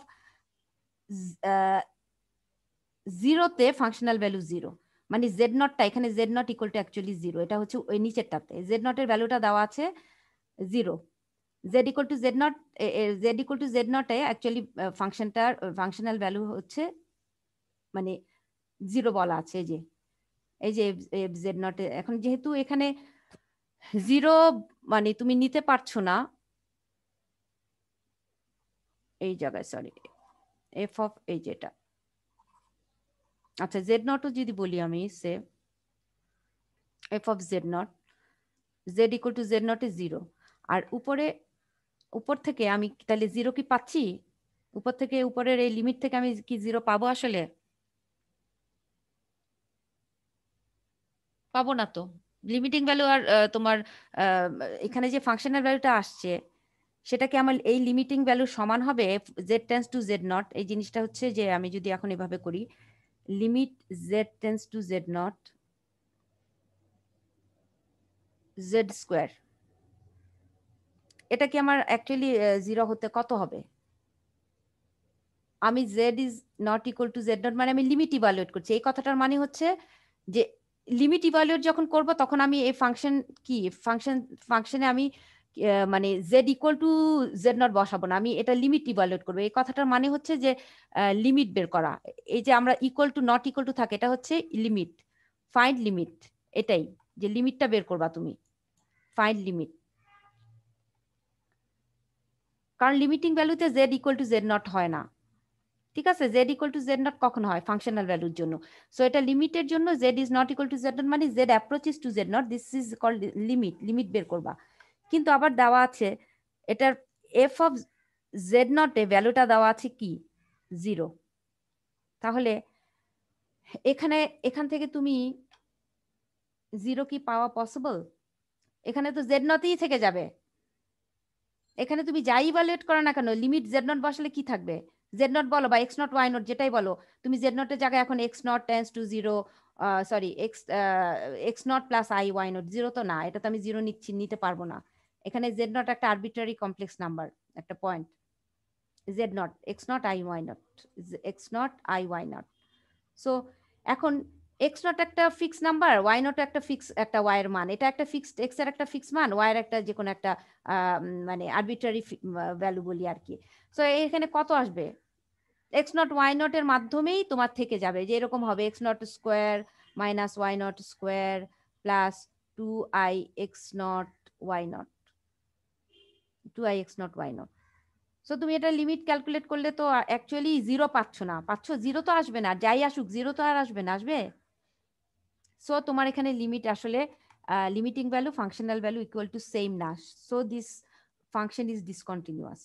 জিরোতে ফাংশনাল ভ্যালু 0, মানে জেড নটটা এখানে Z not equal to actually 0, এটা হচ্ছে ওই নিচেরটাতে জেড নটের ভ্যালুটা দেওয়া আছে 0, z equal to Z naught, z equal to z নটে অ্যাকচুয়ালি ফাংশনটার ফাংশনাল ভ্যালু হচ্ছে মানে 0 বলা আছে। এই যে জেড নটে এখন যেহেতু এখানে 0 মানে তুমি নিতে পারছো না এই জায়গায়, সরি এফ অফ এই যেটা, আচ্ছা জেড নটও যদি বলি আমি সে f of z naught, z equal to Z naught এ 0, আর উপর থেকে আমি তাহলে 0 কি পাচ্ছি? উপর থেকে উপরের এই লিমিট থেকে আমি কি 0 পাবো? আসলে পাবো না তো। লিমিটিং ভ্যালু আর তোমার এখানে যে ফাংশনাল ভ্যালুটা আসছে সেটা কি আমার এই লিমিটিং ভ্যালুর সমান হবে? Z tends to z nought, এই জিনিসটা হচ্ছে যে আমি যদি এখন এভাবে করি limit z tends to Z naught Z square, এটা কি আমার অ্যাকচুয়ালি 0 হতে কত হবে? আমি Z is not equal to Z naught মানে আমি লিমিট ইভালুয়েট করছি। এই কথাটার মানে হচ্ছে যে লিমিট ইভালুয়েট যখন করব তখন আমি এই ফাংশন কি ফাংশনে আমি মানে Z equal to z nought বসাবো না, আমি এটা লিমিট ইভালুয়েট করবো। এই কথাটার মানে হচ্ছে যে লিমিট বের করা। এই যে আমরা equal to not equal two থাকে এটা হচ্ছে লিমিট, ফাইন্ড লিমিট, এটাই যে লিমিটটা বের করবা তুমি, ফাইন্ড লিমিট। কারণ লিমিটিং ভ্যালুতে z equal to Z naught হয় না, ঠিক আছে? Z equal to Z naught কখন হয়? ফাংশনাল ভ্যালুর জন্য। সো এটা লিমিটের জন্য z is not equal to Z naught মানে z approaches to Z naught, this is called limit, limit বের করবা। কিন্তু আবার দেওয়া আছে এটার এফ অফ জেড নটে ভ্যালুটা দেওয়া আছে কি 0, তাহলে এখান থেকে তুমি 0 কি পাওয়া পসিবল? এখানে তো জেড নটেই থেকে যাবে। এখানে তুমি যাই ইভালুয়েট করো না কেন লিমিট জেড নট বসালে কি থাকবে? জেড নট বলো বা এক্স নট ওয়াই নট যেটাই বলো, তুমি জেড নটের জায়গায় এখন x nought tends to 0, sorry x nought plus i y nought, 0 তো না, এটা তো আমি 0 নিতে পারবো না। এখানে জেড নট একটা আরবিট্রারি কমপ্লেক্স নাম্বার, একটা point, z nought x nought i y nought, x nought i y nought. So এখন এক্স নট একটা ফিক্স নাম্বার, ওয়াই নট একটা ফিক্স একটা ওয়াই এর মান, এটা একটা ফিক্সড এক্স এর একটা ফিক্স মান, ওয়াই এর একটা যে কোনো একটা মানে আরবিট্রারি ভ্যালু বলি আর কি। সো এখানে কত আসবে? এক্স নট ওয়াই নট এর মাধ্যমেই তোমার থেকে যাবে, যে এরকম হবে x nought square minus y nought square plus 2i x nought y nought, 2i x nought y nought. So তুমি এটা লিমিট ক্যালকুলেট করলে তো অ্যাকচুয়ালি 0 পাচ্ছ না, 0 তো আসবে না, যাই আসুক 0 তো আর আসবে না, আসবে? সো তোমার এখানে লিমিট আসলে limiting value functional value equal to same না, so this function is discontinuous.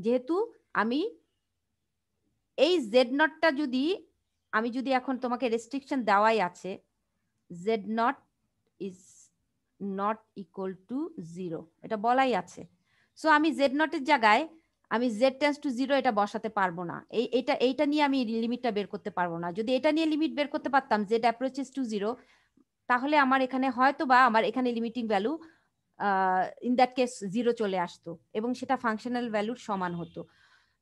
যেহেতু আমি এই জেড নটটা আমি যদি এখন তোমাকে রেস্ট্রিকশন দেওয়াই আছে z nought is not equal two 0, এটা বলাই আছে। সো আমি জেড নটের জায়গায় আমি জেড টেন্স টু 0 এটা বসাতে পারবো না, এইটা নিয়ে আমি লিমিটটা বের করতে পারবো না। যদি এটা নিয়ে লিমিট বের করতে পারতাম জেড অ্যাপ্রোচেস টু 0, তাহলে আমার এখানে হয়তো বা আমার এখানে limiting value in that case 0 চলে আসতো এবং সেটা ফাংশনাল ভ্যালুর সমান হতো।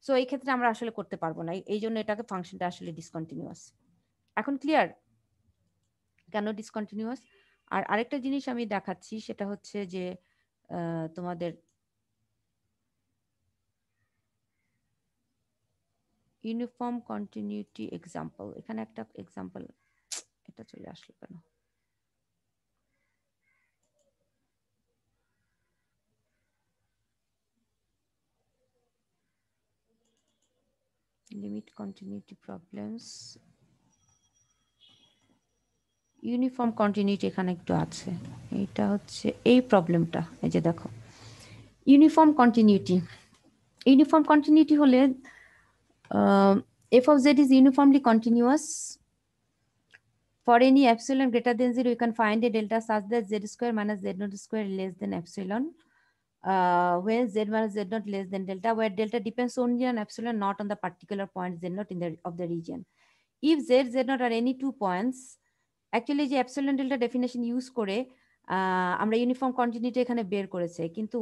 সো এই ক্ষেত্রে আমরা আসলে করতে পারবো না, এই জন্য এটাকে ফাংশনটা আসলে ডিসকন্টিনিউয়াস। এখন ক্লিয়ার কেন ডিসকন্টিনিউয়াস? আর আরেকটা জিনিস আমি দেখাচ্ছি, সেটা হচ্ছে যে তোমাদের ইউনিফর্ম কন্টিনিউটি এক্সাম্পল, এখানে একটা এক্সাম্পল, এটা চলে আসলো কেন? Limit continuity problems, uniform continuity এখানে একটু আছে, এটা হচ্ছে এই প্রবলেমটা। এই যে দেখো ইউনিফর্ম কন্টিনিউটি হলে f of z is uniformly continuous for any epsilon greater than 0, you can find a delta such that z square minus z naught square less than epsilon, when z minus z naught less than delta, where delta depends only on epsilon, not on the particular point z naught of the region. If z naught are any 2 points, actually যে epsilon delta definition use করে আমরা uniform continuity এখানে বের করেছে, কিন্তু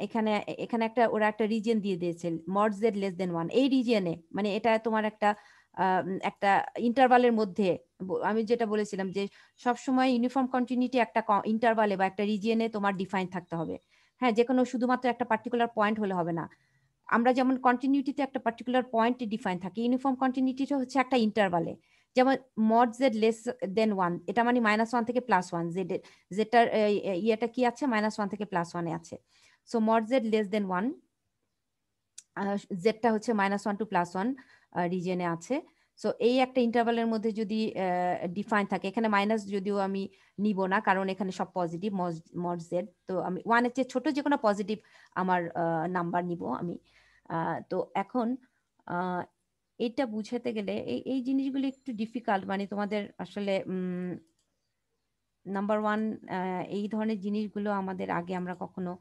এখানে ওরা একটা রিজিয়ন দিয়ে দিয়েছে mod z less than 1, এই রিজিয়নে মানে এটা তোমার একটা একটা ইন্টারভালের মধ্যে, আমি যেটা বলেছিলাম যে সবসময় ইউনিফর্ম কন্টিনিউটি একটা ইন্টারভালে বা একটা রিজিয়নে তোমার ডিফাইন থাকতে হবে। হ্যাঁ, যে কোনো শুধুমাত্র একটা পার্টিকুলার পয়েন্ট হলে হবে না। আমরা যেমন কন্টিনিউটিতে একটা পার্টিকুলার পয়েন্ট ডিফাইন থাকে, ইউনিফর্ম কন্টিনিউটিটা হচ্ছে একটা ইন্টারভালে। যেমন মড জেড লেস দেন 1, এটা মানে -1 থেকে +1, জেডটার ইয়েটা কি আছে, -1 থেকে +1 এ আছে। So mod z less than 1, জেডটা হচ্ছে -1 to +1 রিজনে আছে। সো এই একটা ইন্টারভালের মধ্যে যদি ডিফাইন থাকে, এখানে মাইনাস যদিও আমি নিব না কারণ এখানে সব পজিটিভ মড জেড, তো আমি 1 এর চেয়ে ছোট যে কোনো পজিটিভ আমার নাম্বার নিব আমি। তো এখন এটা বুঝাতে গেলে এই জিনিসগুলো একটু ডিফিকাল্ট, মানে তোমাদের আসলে নাম্বার 1 এই ধরনের জিনিসগুলো আমাদের আগে আমরা কখনো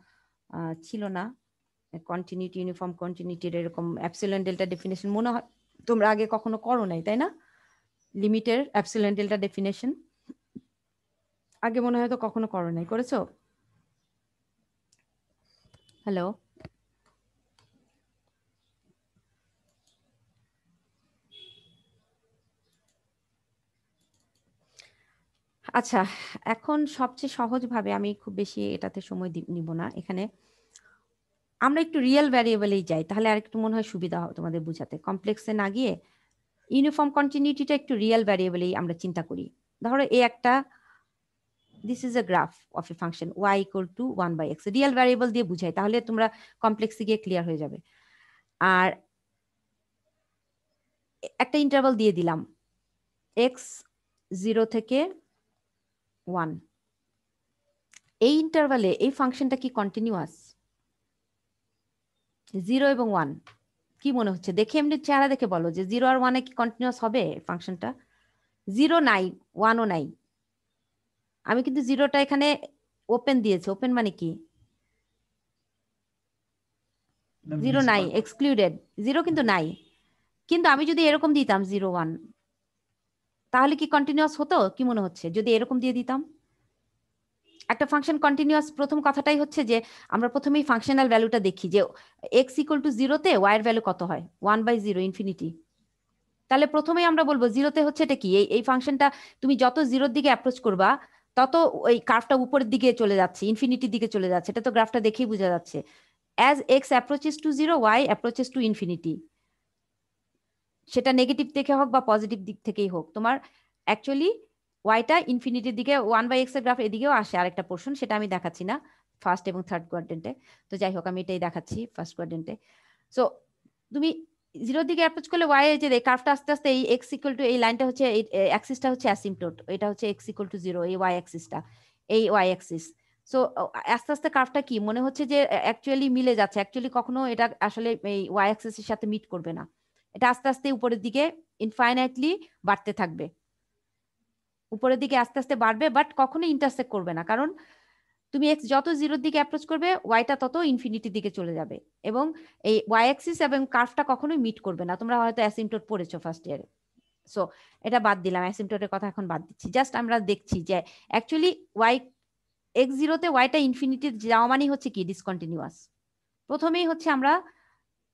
ছিল না। কন্টিনিউটি, ইউনিফর্ম কন্টিনিউটির এরকম অ্যাপসিলন ডেল্টা ডেফিনেশন মনে হয় তোমরা আগে কখনো করো নাই, তাই না? লিমিটের অ্যাপসিলন ডেল্টা ডেফিনেশন আগে মনে হয় তো কখনো করো নাই, করেছো? হ্যালো, আচ্ছা, এখন সবচেয়ে সহজভাবে, আমি খুব বেশি এটাতে সময় নিব না, এখানে আমরা একটু রিয়েল ভ্যারিয়েবলেই যাই, তাহলে আর একটু মনে হয় সুবিধা হবে তোমাদের বুঝাতে। কমপ্লেক্সে না গিয়ে ইউনিফর্ম কন্টিনিউটিটা একটু রিয়েল ভ্যারিয়েবলেই আমরা চিন্তা করি। ধরো এই একটা, this is A graph of A function y = 1/x, real variable দিয়ে বুঝাই, তাহলে তোমরা কমপ্লেক্সে গিয়ে ক্লিয়ার হয়ে যাবে। আর একটা ইন্টারভাল দিয়ে দিলাম x 0 থেকে 1, এই ইন্টারভালে এই ফাংশনটা কি কন্টিনিউয়াস? 0 এবং 1 কি মনে হচ্ছে? দেখে এমনি চেহারা দেখে বলো যে 0 আর 1 এ কি কন্টিনিউয়াস হবে ফাংশনটা? 0 নাই, 1ও নাই। আমি কিন্তু 0টা এখানে ওপেন দিয়েছি। ওপেন মানে কি? 0 নাই, এক্সক্লুডেড। 0 কিন্তু নাই। কিন্তু আমি যদি এরকম দিতাম 0 1, তাহলে কি কন্টিনিউয়াস হতো? কি মনে হচ্ছে যদি এরকম দিয়ে দিতাম? একটা ফাংশন কন্টিনিউয়াস, প্রথম কথাটাই হচ্ছে যে আমরা প্রথমেই ফাংশনাল ভ্যালুটা দেখি যে x = 0 তে y এর ভ্যালু কত হয়, 1/0 ইনফিনিটি। তাহলে প্রথমেই আমরা বলবো 0 তে হচ্ছে এটা কি, এই ফাংশনটা তুমি যত 0-র দিকে অ্যাপ্রোচ করবা তত ওই কার্ভটা উপরের দিকে চলে যাচ্ছে, ইনফিনিটির দিকে চলে যাচ্ছে। এটা তো গ্রাফটা দেখেই বোঝা যাচ্ছে। as x approaches to 0, y approaches to infinity, সেটা নেগেটিভ থেকে হোক বা পজিটিভ দিক থেকেই হোক, তোমার অ্যাকচুয়ালি ওয়াইটা ইনফিনিটির দিকে 1/x এর গ্রাফ এদিকেও আসে আরেকটা পোর্শন, সেটা আমি দেখাচ্ছি না ফার্স্ট এবং থার্ড কোয়াড্রেন্টে। তো যাই হোক, আমি এটাই দেখাচ্ছি ফার্স্ট কোয়াড্রেন্টে। সো তুমি 0-র দিকে অ্যাপ্রোচ করলে ওয়াই এর যে কার্ভটা আস্তে আস্তে এই x = এই লাইনটা হচ্ছে, এই অ্যাক্সিসটা হচ্ছে অ্যাসিম্পটোট, এটা হচ্ছে x = 0, এই ওয়াই অ্যাক্সিসটা, এই ওয়াই অ্যাক্সিস। সো আস্তে আস্তে কার্ভটা কি মনে হচ্ছে যে অ্যাকচুয়ালি মিলে যাচ্ছে। অ্যাকচুয়ালি কখনো এটা আসলে এই ওয়াই অ্যাক্সিসের সাথে মিট করবে না, এটা আস্তে আস্তে উপরের দিকে ইনফাইনাইটলি বাড়তে থাকবে, উপরের দিকে আস্তে আস্তে বাড়বে, বাট কখনোই ইন্টারসেক্ট করবে না, কারণ তুমি এক্স যত 0-র দিকে অ্যাপ্রোচ করবে ওয়াইটা তত ইনফিনিটির দিকে চলে যাবে, এবং এই ওয়াই অ্যাক্সিস এবং কার্ভটা কখনোই মিট করবে না। তোমরা হয়তো অ্যাসিম্পটোট পড়েছো ফার্স্ট ইয়ারে। সো এটা বাদ দিলাম, অ্যাসিম্পটোটের কথা এখন বাদ দিচ্ছি, জাস্ট আমরা দেখছি যে অ্যাকচুয়ালি ওয়াই x 0-তে ওয়াইটা ইনফিনিটি যাওয়া মানে হচ্ছে কি ডিসকন্টিনিউয়াস। প্রথমেই হচ্ছে আমরা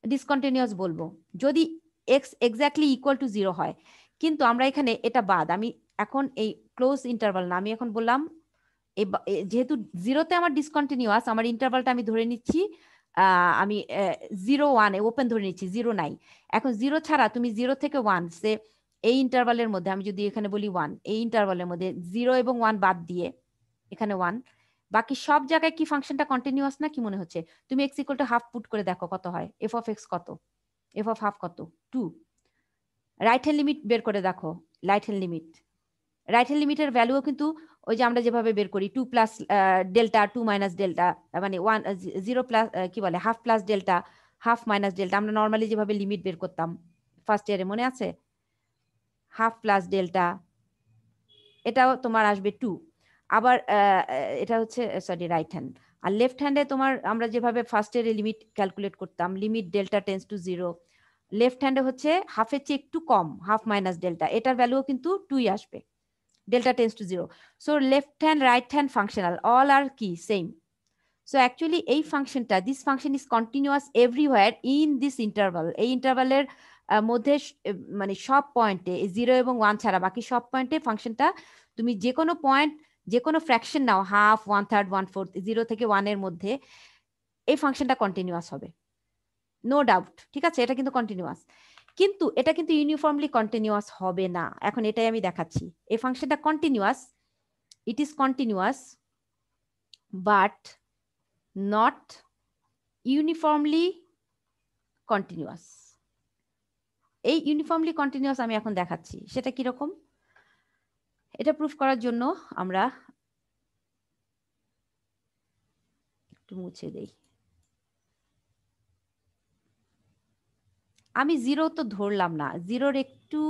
ডিসকন্টিনিউয়াস বলবো যদি x এক্স্যাক্টলি ইকুয়াল টু 0 হয়, কিন্তু আমরা এখানে এটা বাদ, আমি এখন এই ক্লোজ ইন্টারভাল না, আমি এখন বললাম যেহেতু 0-তে আমার ডিসকন্টিনিউয়াস, আমার ইন্টারভালটা আমি ধরে নিচ্ছি আমি 0 1 ওপেন ধরে নিচ্ছি, 0 নাই। এখন 0 ছাড়া তুমি 0 থেকে 1 সে এই ইন্টারভালের মধ্যে, আমি যদি এখানে বলি 1, এই ইন্টারভালের মধ্যে 0 এবং 1 বাদ দিয়ে এখানে 1, বাকি সব জায়গায় কি ফাংশনটা কন্টিনিউয়াস না? কি মনে হচ্ছে? তুমি x = হাফ পুট করে দেখো কত হয়, f of x কত, f of হাফ কত, 2। রাইট হ্যান্ড লিমিট বের করে দেখো, রাইট হ্যান্ড লিমিটের ভ্যালুও কিন্তু ওই যে আমরা যেভাবে বের করি 2 প্লাস ডেল্টা 2 মাইনাস ডেল্টা, মানে 1 0 প্লাস কি বলে half plus delta half minus delta, আমরা নর্মালি যেভাবে লিমিট বের করতাম ফার্স্ট ইয়ারে, মনে আছে? হাফ প্লাস ডেল্টা, এটাও তোমার আসবে 2। আবার এটা হচ্ছে সরি রাইট হ্যান্ড। আর লেফট হ্যান্ডে তোমার আমরা যেভাবে ফার্স্ট ইয়ারে লিমিট ক্যালকুলেট করতাম, limit delta tends to 0, left হ্যান্ডে হচ্ছে হাফের চেয়ে একটু কম, হাফ মাইনাস ডেল্টা, এটার ভ্যালুও কিন্তু 2ই আসবে, delta tends to 0. So left hand, right hand functional, all are key same. So actually এই ফাংশনটা, this function is continuous everywhere in this interval. এই ইন্টারভালের মধ্যে মানে সব পয়েন্টে 0 এবং 1 ছাড়া বাকি সব পয়েন্টে ফাংশনটা তুমি যে কোনো পয়েন্ট যে কোনো ফ্র্যাকশন নাও, হাফ, 1/3, 1/4, 0 থেকে 1 এর মধ্যে এই ফাংশনটা কন্টিনিউয়াস হবে, নো ডাউট। ঠিক আছে, এটা কিন্তু কন্টিনিউয়াস, কিন্তু এটা কিন্তু ইউনিফর্মলি কন্টিনিউয়াস হবে না। এখন এটাই আমি দেখাচ্ছি। এই ফাংশনটা continuous, it is continuous but not uniformly continuous. এই ইউনিফর্মলি কন্টিনিউয়াস আমি এখন দেখাচ্ছি, সেটা কিরকম। এটা প্রুফ করার জন্য আমরা একটু মুছে দেই। আমি 0 তো ধরলাম না, 0-র একটু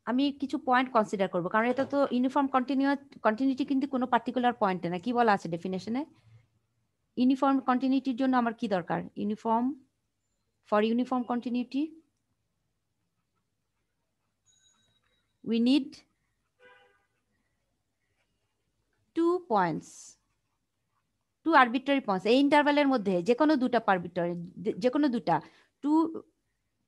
আমি কিছু পয়েন্ট কনসিডার করব, কারণ এটা তো ইউনিফর্ম কন্টিনিউটি কিন্তু কোনো পার্টিকুলার পয়েন্টে না। কি বলা আছে ডেফিনেশনে? ইউনিফর্ম কন্টিনিউটির জন্য আমার কি দরকার? Uniform, for uniform continuity we need 2 points, 2 arbitrary points। এই ইন্টারভ্যালের মধ্যে যে কোনো দুটা আরবিট্রারি, যে কোনো দুটা 2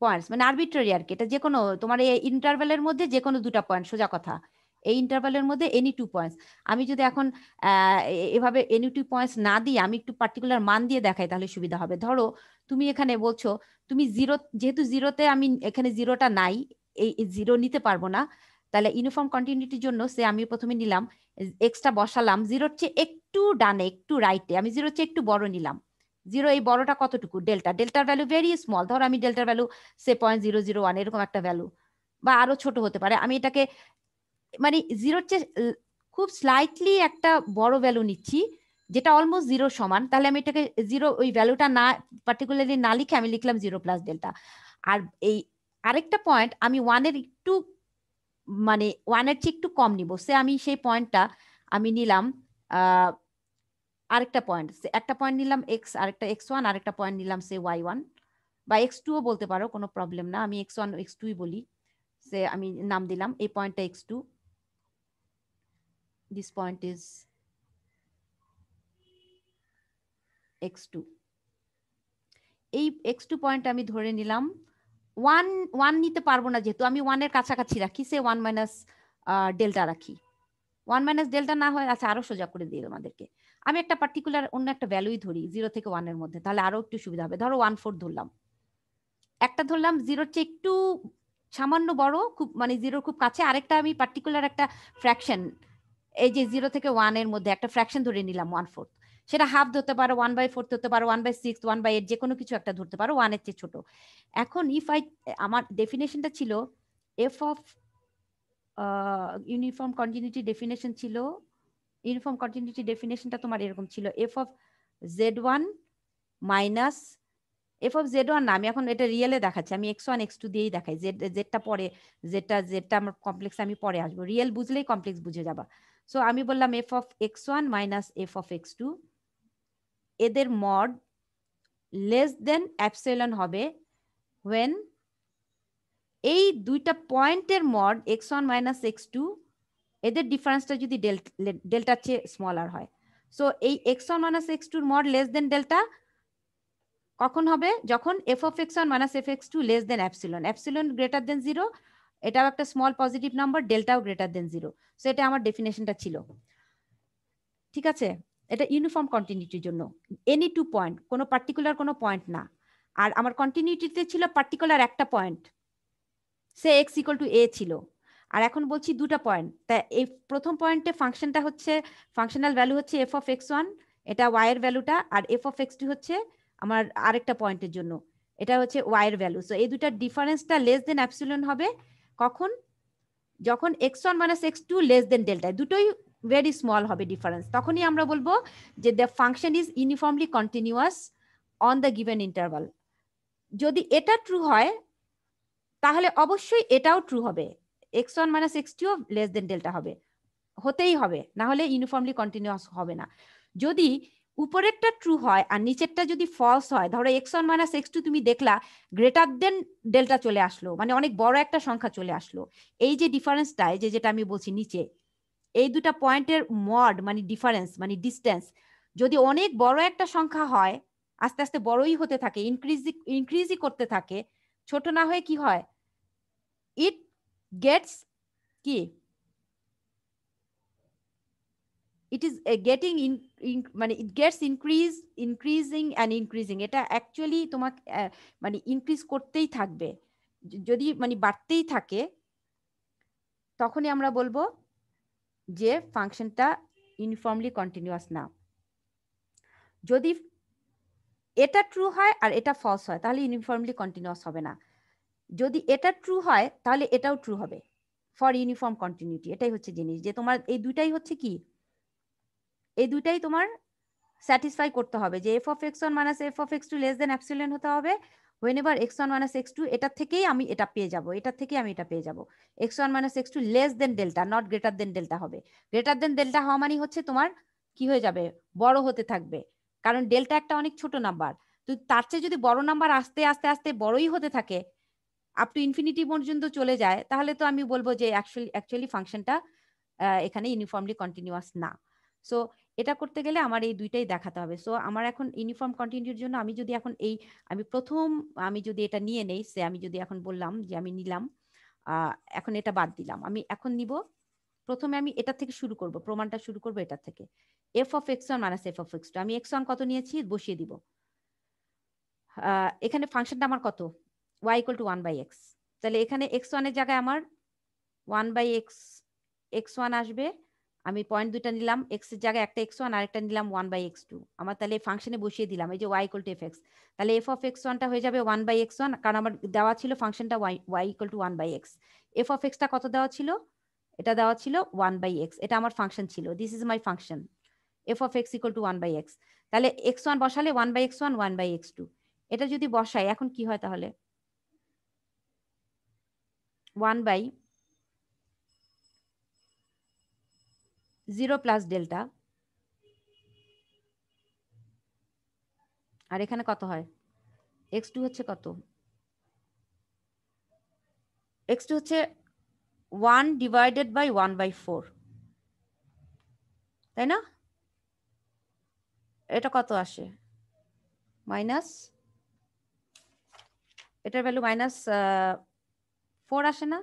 পয়েন্টস মানে আরবিট্রারি আর কি, এটা যে কোনো তোমার এই ইন্টারভ্যালের মধ্যে যে কোনো দুটা পয়েন্ট, সোজা কথা। এই ইন্টারভ্যালের মধ্যে এনি 2 পয়েন্টস। আমি যদি এখন এভাবে এনি 2 পয়েন্টস না দিয়ে আমি একটু পার্টিকুলার মান দিয়ে দেখাই তাহলে সুবিধা হবে। ধরো তুমি এখানে বলছো তুমি 0, যেহেতু 0-তে আমি এখানে 0টা নাই, এই 0 নিতে পারবো না, তাহলে ইউনিফর্ম কন্টিনিউটির জন্য সে আমি প্রথমে নিলাম এক্সটা বসালাম 0-র চেয়ে একটু ডানে একটু রাইটে, আমি 0-র চেয়ে একটু বড় নিলাম। 0 এই বড়টা কতটুকু? ডেল্টা। ডেল্টার ভ্যালু ভেরি স্মল, ধরো আমি ডেল্টার ভ্যালু সে 0.001 এরকম একটা ভ্যালু, বা আরো ছোট হতে পারে। আমি এটাকে মানে 0-র চেয়ে খুব স্লাইটলি একটা বড় ভ্যালু নিচ্ছি যেটা অলমোস্ট 0 সমান। তাহলে আমি এটাকে 0 ওই ভ্যালুটা না পার্টিকুলারলি না লিখে আমি লিখলাম 0 প্লাস ডেল্টা। আর এই আরেকটা পয়েন্ট আমি 1-এর একটু মানে 1-এর চেয়ে একটু কম নিব, সে আমি সেই পয়েন্টটা আমি নিলাম আরেকটা পয়েন্ট, একটা পয়েন্ট নিলাম এক্স, আরেকটা x1, আরেকটা পয়েন্ট নিলাম সে y1 বা x2 ও বলতে পারো, কোনো প্রবলেম না। আমি x1 x2 বলি, সে আমি নাম দিলাম এই পয়েন্টটা x2, this point is x2। এই x2 পয়েন্ট আমি ধরে নিলাম 1 নিতে পারবো না, যেহেতু আমি 1-এর কাছাকাছি রাখি, সে 1 মাইনাস ডেল্টা রাখি। 1 মাইনাস ডেল্টা না হয়, আচ্ছা আরো সোজা করে দিই তোমাদেরকে, আমি একটা পার্টিকুলার অন্য একটা ভ্যালুই ধরি 0 থেকে 1 এর মধ্যে, তাহলে আরো একটু সুবিধা হবে। ধরো 1/4 ধরলাম, একটা ধরলাম 0-র চেয়ে একটু সামান্য বড়, খুব মানে 0-র খুব কাছে, আরেকটা আমি পার্টিকুলার একটা ফ্র্যাকশন, এই যে 0 থেকে 1 এর মধ্যে একটা ফ্র্যাকশন ধরে নিলাম 1/4, সেটা হাফ ধরতে পারো, 1/4 ধরতে পারো, 1/6, 1/8, যে কোনো কিছু একটা ধরতে পারো 1-এর চেয়ে ছোট। এখন আমার ডেফিনেশনটা ছিল F of uniform continuity definition ছিল, ইউনিফর্ম কন্টিনিউটি ডেফিনেশনটা তোমার এরকম ছিল, F of z1 minus f of z1 না, আমি এখন এটা রিয়েলে দেখাচ্ছি, আমি x1 x2 দিয়েই দেখাই, জেডটা পরে, জেডটা আমার কমপ্লেক্স আমি পরে আসবো, রিয়েল বুঝলেই কমপ্লেক্স বুঝে যাবা। সো আমি বললাম F of x1 minus f of x2, এদের মড লেস দেন এপসিলন হবে when এই দুইটা পয়েন্টের মড x1 মাইনাস x2 এদের ডিফারেন্সটা যদি ডেল্টার চেয়ে স্মলার হয়। সো এই x1 minus x2 mod less than delta কখন হবে? যখন f of x1 minus f x2 less than epsilon, epsilon greater than 0, এটাও একটা স্মল পজিটিভ নাম্বার, ডেল্টাও গ্রেটার দেন 0। সো এটা আমার ডেফিনেশনটা ছিল। ঠিক আছে, এটা ইউনিফর্ম কন্টিনিউটির জন্য এনি 2 পয়েন্ট, কোনো পার্টিকুলার কোনো পয়েন্ট না। আর আমার কন্টিনিউটিতে ছিল পার্টিকুলার একটা point, say x equal to a ছিল। আর এখন বলছি দুটা পয়েন্ট, তা এই প্রথম পয়েন্টে ফাংশনটা হচ্ছে, ফাংশনাল ভ্যালু হচ্ছে এফ অফ x1, এটা y এর ভ্যালুটা, আর এফ অফ x2 হচ্ছে আমার আরেকটা পয়েন্টের জন্য, এটা হচ্ছে y এর ভ্যালু। সো এই দুটার ডিফারেন্সটা লেস দেন এপসিলন হবে কখন? যখন x1 minus x2 less than delta, দুটোই ভেরি স্মল হবে ডিফারেন্স, তখনই আমরা বলবো যে the function is uniformly continuous on the given interval. যদি এটা ট্রু হয় তাহলে অবশ্যই এটাও ট্রু হবে, x1 minus x2 less than delta হবে, হতেই হবে, না হলে ইউনিফর্মলি কন্টিনিউয়াস হবে না। যদি উপরেরটা ট্রু হয় আর নিচেরটা যদি ফলস হয়, ধরো x1 মাইনাস x2 তুমি দেখলা গ্রেটার দেন ডেল্টা চলে আসলো, মানে অনেক বড় একটা সংখ্যা চলে আসলো, এই যে ডিফারেন্সটা, যেটা আমি বলছি নিচে এই দুটা পয়েন্টের মড মানে ডিফারেন্স মানে ডিস্টেন্স যদি অনেক বড় একটা সংখ্যা হয়, আস্তে আস্তে বড়ই হতে থাকে, ইনক্রিজই করতে থাকে, ছোট না হয়ে কি হয়, ইট গেটস কি, it is getting মানে it gets increasing and increasing, এটা অ্যাকচুয়ালি তোমাকে মানে ইনক্রিজ করতেই থাকবে। যদি মানে বাড়তেই থাকে তখনই আমরা বলবো যে ফাংশনটা ইউনিফর্মলি কন্টিনিউয়াস না। যদি এটা ট্রু হয় আর এটা ফলস হয় তাহলে ইউনিফর্মলি কন্টিনিউয়াস হবে না। যদি এটা ট্রু হয় তাহলে এটাও ট্রু হবে ফর ইউনিফর্ম কন্টিনিউটি। এটাই হচ্ছে জিনিস, যে তোমার এই দুইটাই হচ্ছে কি, এই দুইটাই তোমার স্যাটিসফাই করতে হবে, যে f of x one minus f of x two less than epsilon হতে হবে whenever x1 minus x2 এটার থেকেই আমি এটা পেয়ে যাব, এটার থেকেই আমি এটা পেয়ে যাব। x1 minus x2 less than delta, not greater than delta হবে। গ্রেটার দেন ডেল্টা হওয়া মানে হচ্ছে তোমার কি হয়ে যাবে, বড় হতে থাকবে, কারণ ডেল্টা একটা অনেক ছোট নাম্বার। তো তার চেয়ে যদি বড় নাম্বার আস্তে আস্তে আস্তে বড়ই হতে থাকে, আপ টু ইনফিনিটি পর্যন্ত চলে যায়, তাহলে তো আমি বলবো যে অ্যাকচুয়ালি ফাংশনটা এখানে ইউনিফর্মলি কন্টিনিউয়াস না। সো এটা করতে গেলে আমার এই দুইটাই দেখাতে হবে। সো আমার এখন ইউনিফর্ম কন্টিনিউটির জন্য আমি যদি এখন আমি যদি এটা নিয়ে নেই, সে আমি যদি এখন বললাম যে আমি নিলাম, এখন এটা বাদ দিলাম, আমি এখন নিব, প্রথমে আমি এটা থেকে শুরু করব, প্রমাণটা শুরু করব এটা থেকে, f of x one minus f of x two, আমি এক্স ওয়ান কত নিয়েছি বসিয়ে দিব। এখানে ফাংশনটা আমার কত, y ইকুয়াল টু 1/x, তাহলে এখানে x1 এর জায়গায় আমার 1/x x1 আসবে, আমি পয়েন্ট দুইটা নিলাম, x এর জায়গায় একটা x1 আর একটা নিলাম 1/x2, আমার তাহলে ফাংশনে বসিয়ে দিলাম এই যে y ইকুয়াল টু fx, তাহলে f অফ x1 টা হয়ে যাবে 1/x1, কারণ আমার দেওয়া ছিল ফাংশনটা y equal to 1/x, f of x টা কত দেওয়া ছিল, এটা দেওয়া ছিল 1/x, এটা আমার ফাংশন ছিল, this is my function f of x equal to 1/x, তাহলে x1 বসালে 1/x1 1/x2, এটা যদি বসাই এখন কি হয়, তাহলে 1/0 প্লাস ডেল্টা, আর এখানে কত হয়, x2 হচ্ছে কত, x2 হচ্ছে 1 ডিভাইডেড বাই 1/4, তাই না? এটা কত আসে, মাইনাস, এটার ভ্যালু -4 আসে না,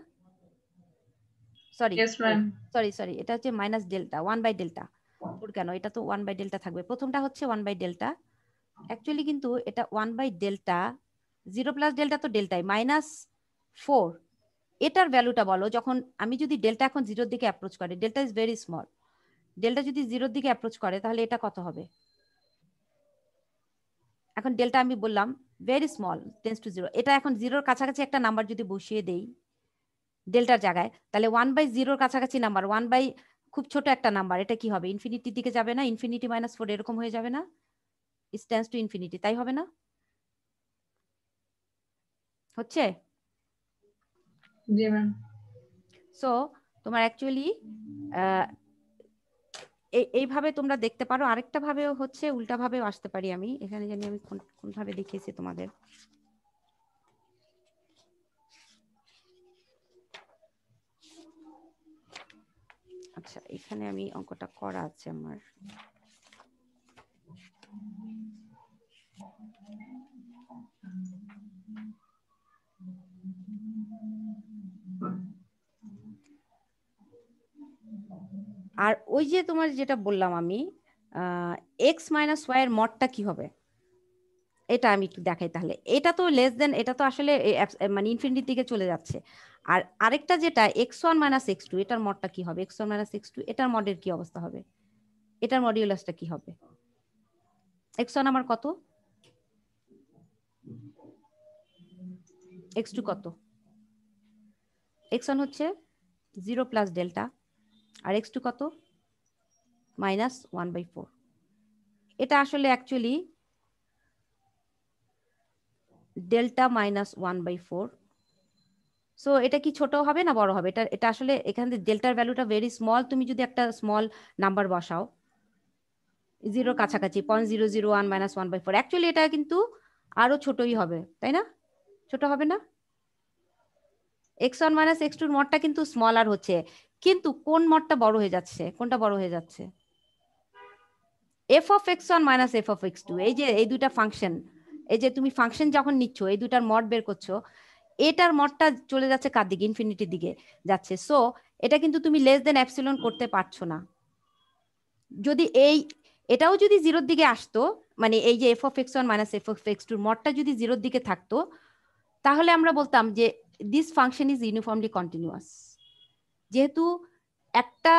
সরি Yes, ma'am. সরি এটা হচ্ছে মাইনাস ডেল্টা 1/ডেল্টা, কেন এটা তো 1/ডেল্টা থাকবে, প্রথমটা হচ্ছে 1/ডেল্টা, অ্যাকচুয়ালি কিন্তু এটা 1/ডেল্টা, 0 প্লাস ডেল্টা তো ডেল্টাই, -4, এটার ভ্যালুটা বলো, যখন আমি যদি ডেল্টা এখন 0-র দিকে অ্যাপ্রোচ করে, delta is very small, delta যদি 0-র দিকে অ্যাপ্রোচ করে তাহলে এটা কত হবে, এখন ডেল্টা আমি বললাম ভেরি স্মল টেন্স টু 0, এটা এখন 0-র কাছাকাছি একটা নাম্বার যদি বসিয়ে দেই ডেল্টার জায়গায়, তাহলে 1/0-র কাছাকাছি নাম্বার, 1 খুব ছোট একটা নাম্বার, এটা কি হবে, ইনফিনিটির দিকে যাবে না, ইনফিনিটি -4 এরকম হয়ে যাবে না, ইট টেন্স টু ইনফিনিটি, তাই হবে না, হচ্ছে? জি ম্যাম। সো তোমার অ্যাকচুয়ালি এইভাবে তোমরা দেখতে পারো, আরেকটা ভাবেও হচ্ছে, উল্টা ভাবেও আসতে পারি আমি, এখানে জানি আমি কোন ভাবে দেখিয়েছি তোমাদের, আচ্ছা এখানে আমি অঙ্কটা করা আছে আমার, আর ওই যে তোমার যেটা বললাম আমি এক্স মাইনাস ওয়াই এর মডটা কি হবে, এটা আমি একটু দেখাই, তাহলে এটা তো লেস দেন, এটা তো আসলে মানে ইনফিনিটির দিকে চলে যাচ্ছে, আর আরেকটা যেটা x1 মাইনাস x2, এটার মডটা কি হবে, x1 মাইনাস x2 এটার মডের কি অবস্থা হবে, এটার মডিউলাসটা কি হবে, x1 আমার কত, x2 কত, x1 হচ্ছে 0 প্লাস ডেল্টা আর x2 কত, -1/4, এটা আসলে অ্যাকচুয়ালি ডেল্টা -1/4, সো এটা কি ছোট হবে না বড় হবে, এটা আসলে এখানে ডেল্টার ভ্যালুটা ভেরি স্মল, তুমি যদি একটা স্মল নাম্বার বসাও 0-র কাছাকাছি 0.001 -1/4, অ্যাকচুয়ালি এটা কিন্তু আরো ছোটই হবে, তাই না, ছোট হবে না, x1 মাইনাস x2 এর মডটা কিন্তু স্মলার হচ্ছে, কিন্তু কোন মডটা বড় হয়ে যাচ্ছে, কোনটা বড় হয়ে যাচ্ছে, f of x one minus f of x two, এই যে এই দুটা ফাংশন, এই যে তুমি ফাংশন যখন নিচ্ছ এই দুটার মড বের করছো, এটার মডটা চলে যাচ্ছে কার দিকে, ইনফিনিটির দিকে যাচ্ছে। সো এটা কিন্তু তুমি লেস দেন অ্যাপসিলন করতে পারছো না। যদি এটাও যদি জিরোর দিকে আসতো, মানে এই যে f of x one minus f of x টুর মডটা যদি জিরোর দিকে থাকতো, তাহলে আমরা বলতাম যে this function is uniformly continuous. যেহেতু একটা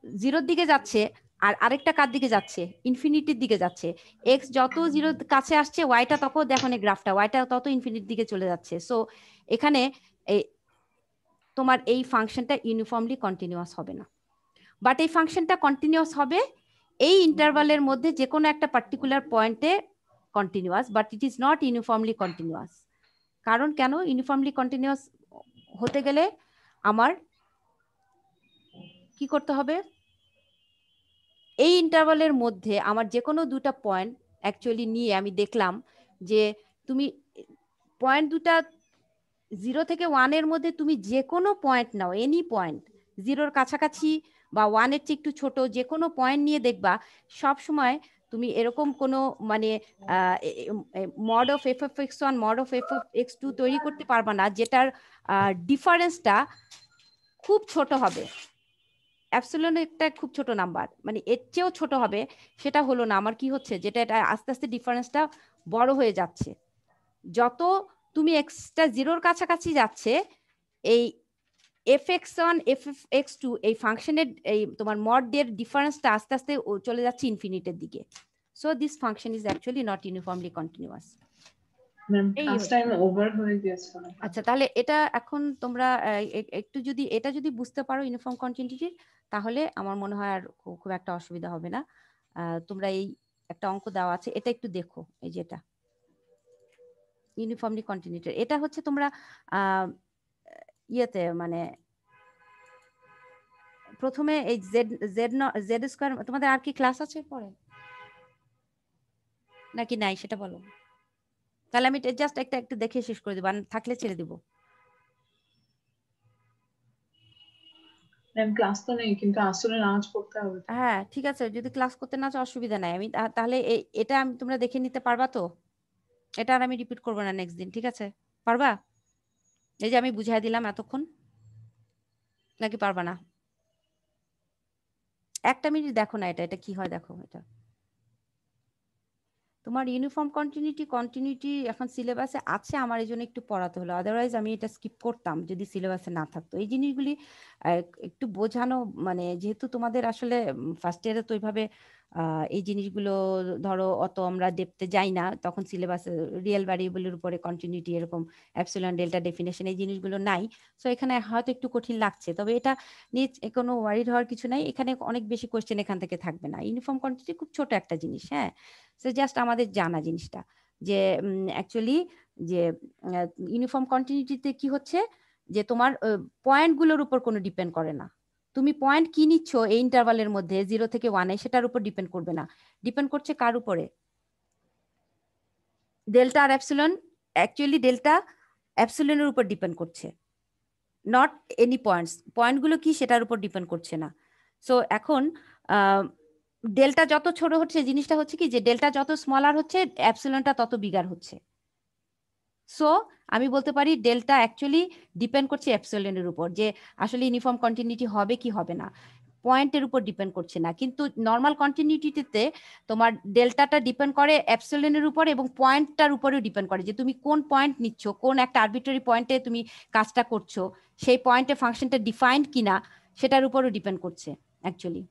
জিরোর দিকে যাচ্ছে আর আরেকটা কার দিকে যাচ্ছে, ইনফিনিটির দিকে যাচ্ছে, এক্স যত জিরোর কাছে আসছে ওয়াইটা তখন দেখো না গ্রাফটা, ওয়াইটা তত ইনফিনিটির দিকে চলে যাচ্ছে। সো এখানে তোমার এই ফাংশনটা ইউনিফর্মলি কন্টিনিউয়াস হবে না। বাট এই ফাংশনটা কন্টিনিউয়াস হবে এই ইন্টারভালের মধ্যে যে কোনো একটা পার্টিকুলার পয়েন্টে continuous, but it is not uniformly continuous. কারণ কেন? ইউনিফর্মলি কন্টিনিউয়াস হতে গেলে আমার কি করতে হবে, এই ইন্টারভালের মধ্যে আমার যে কোনো দুটা পয়েন্ট অ্যাকচুয়ালি নিয়ে আমি দেখলাম যে তুমি পয়েন্ট দুটা 0 থেকে 1 এর মধ্যে তুমি যে কোনো পয়েন্ট নাও, এনি পয়েন্ট, 0-র কাছাকাছি বা 1-এর চেয়ে একটু ছোট যে কোনো পয়েন্ট নিয়ে দেখবা সব সময় তুমি এরকম কোনো মানে mod of f of x one mod of f of x two তৈরি করতে পারবা না যেটার ডিফারেন্সটা খুব ছোট হবে। অ্যাপসিলন একটা খুব ছোট নাম্বার, মানে এর চেয়েও ছোট হবে, সেটা হলো না। আমার কি হচ্ছে, যেটা এটা আস্তে আস্তে ডিফারেন্সটা বড় হয়ে যাচ্ছে। যত তুমি এক্সটা জিরোর কাছাকাছি যাচ্ছে, এই f x one f x two এই ফাংশনের এই তোমার মডের ডিফারেন্সটা আস্তে আস্তে চলে যাচ্ছে ইনফিনিটের দিকে। So this function is actually not uniformly continuous. আচ্ছা, তাহলে এটা এখন তোমরা একটু যদি এটা যদি বুঝতে পারো ইউনিফর্ম কন্টিনিউটির, তাহলে আমার মনে হয় আর খুব একটা অসুবিধা হবে না। তোমরা এই একটা অঙ্ক দেওয়া আছে, এটা একটু দেখো। এই যে এটা ইউনিফর্মলি কন্টিনিউটির, এটা হচ্ছে তোমরা ইয়েতে মানে প্রথমে এই জেড স্কয়ার, তোমাদের আর কি ক্লাস আছে পরে নাকি নাই সেটা বলো, তাহলে আমি জাস্ট একটা একটু দেখে শেষ করে দেবো, থাকলে ছেড়ে দিব। ক্লাস তো নেই, কিন্তু আসলে নামাজ পড়তে হবে। হ্যাঁ ঠিক আছে, যদি ক্লাস করতে না চাও অসুবিধা নাই, আমি তাহলে এটা আমি তোমরা দেখে নিতে পারবা তো? এটা আর আমি রিপিট করবো না নেক্সট দিন, ঠিক আছে? পারবা? এই যে আমি বুঝাই দিলাম এতক্ষণ, নাকি পারবা না? একটা মিনিট দেখো না এটা এটা কি হয় দেখো। এটা তোমার ইউনিফর্ম কন্টিনিউটি এখন সিলেবাসে আছে, আমার এই জন্য একটু পড়াতে হলো, আদারওয়াইজ আমি এটা স্কিপ করতাম যদি সিলেবাসে না থাকতো। এই জিনিসগুলি একটু বোঝানো, মানে যেহেতু তোমাদের আসলে ফার্স্ট ইয়ারে তো ওইভাবে এই জিনিসগুলো ধরো অত আমরা ডেপথে যাই না, তখন সিলেবাসে রিয়েল ভ্যারিয়েবলের উপরে কন্টিনিউটি এরকম অ্যাপসিলন ডেল্টা ডেফিনেশন এই জিনিসগুলো নাই। সো এখানে হয়তো একটু কঠিন লাগছে, তবে এটা নিয়ে কোনো ওয়ারিড হওয়ার কিছু নাই। এখানে অনেক বেশি কোয়েশ্চেন এখান থেকে থাকবে না। ইউনিফর্ম কন্টিনিউটি খুব ছোট একটা জিনিস, হ্যাঁ, সো জাস্ট আমাদের জানা জিনিসটা যে অ্যাকচুয়ালি যে ইউনিফর্ম কন্টিনিউটিতে কি হচ্ছে যে তোমার পয়েন্টগুলোর উপর কোনো ডিপেন্ড করে না। তুমি পয়েন্ট কি নিচ্ছ এই ইন্টারভালের মধ্যে 0 থেকে 1-এ, সেটার উপর ডিপেন্ড করবে না। ডিপেন্ড করছে কার উপরে? ডেল্টা আর অ্যাপসিলন। অ্যাকচুয়ালি ডেল্টা অ্যাপসিলনের উপর ডিপেন্ড করছে, নট এনি পয়েন্টস। পয়েন্টগুলো কি সেটার উপর ডিপেন্ড করছে না। সো এখন ডেল্টা যত ছোট হচ্ছে, জিনিসটা হচ্ছে কি যে ডেল্টা যত স্মলার হচ্ছে অ্যাপসিলনটা তত বিগার হচ্ছে। সো আমি বলতে পারি ডেল্টা অ্যাকচুয়ালি ডিপেন্ড করছে অ্যাপসিলনের উপর, যে আসলে ইউনিফর্ম কন্টিনিউটি হবে কি হবে না, পয়েন্টের উপর ডিপেন্ড করছে না। কিন্তু নর্মাল কন্টিনিউটিতে তোমার ডেল্টাটা ডিপেন্ড করে অ্যাপসিলনের উপর এবং পয়েন্টটার উপরেও ডিপেন্ড করে, যে তুমি কোন পয়েন্ট নিচ্ছ, কোন একটা আরবিট্রারি পয়েন্টে তুমি কাজটা করছো, সেই পয়েন্টে ফাংশনটা ডিফাইন্ড কিনা সেটার উপরও ডিপেন্ড করছে অ্যাকচুয়ালি,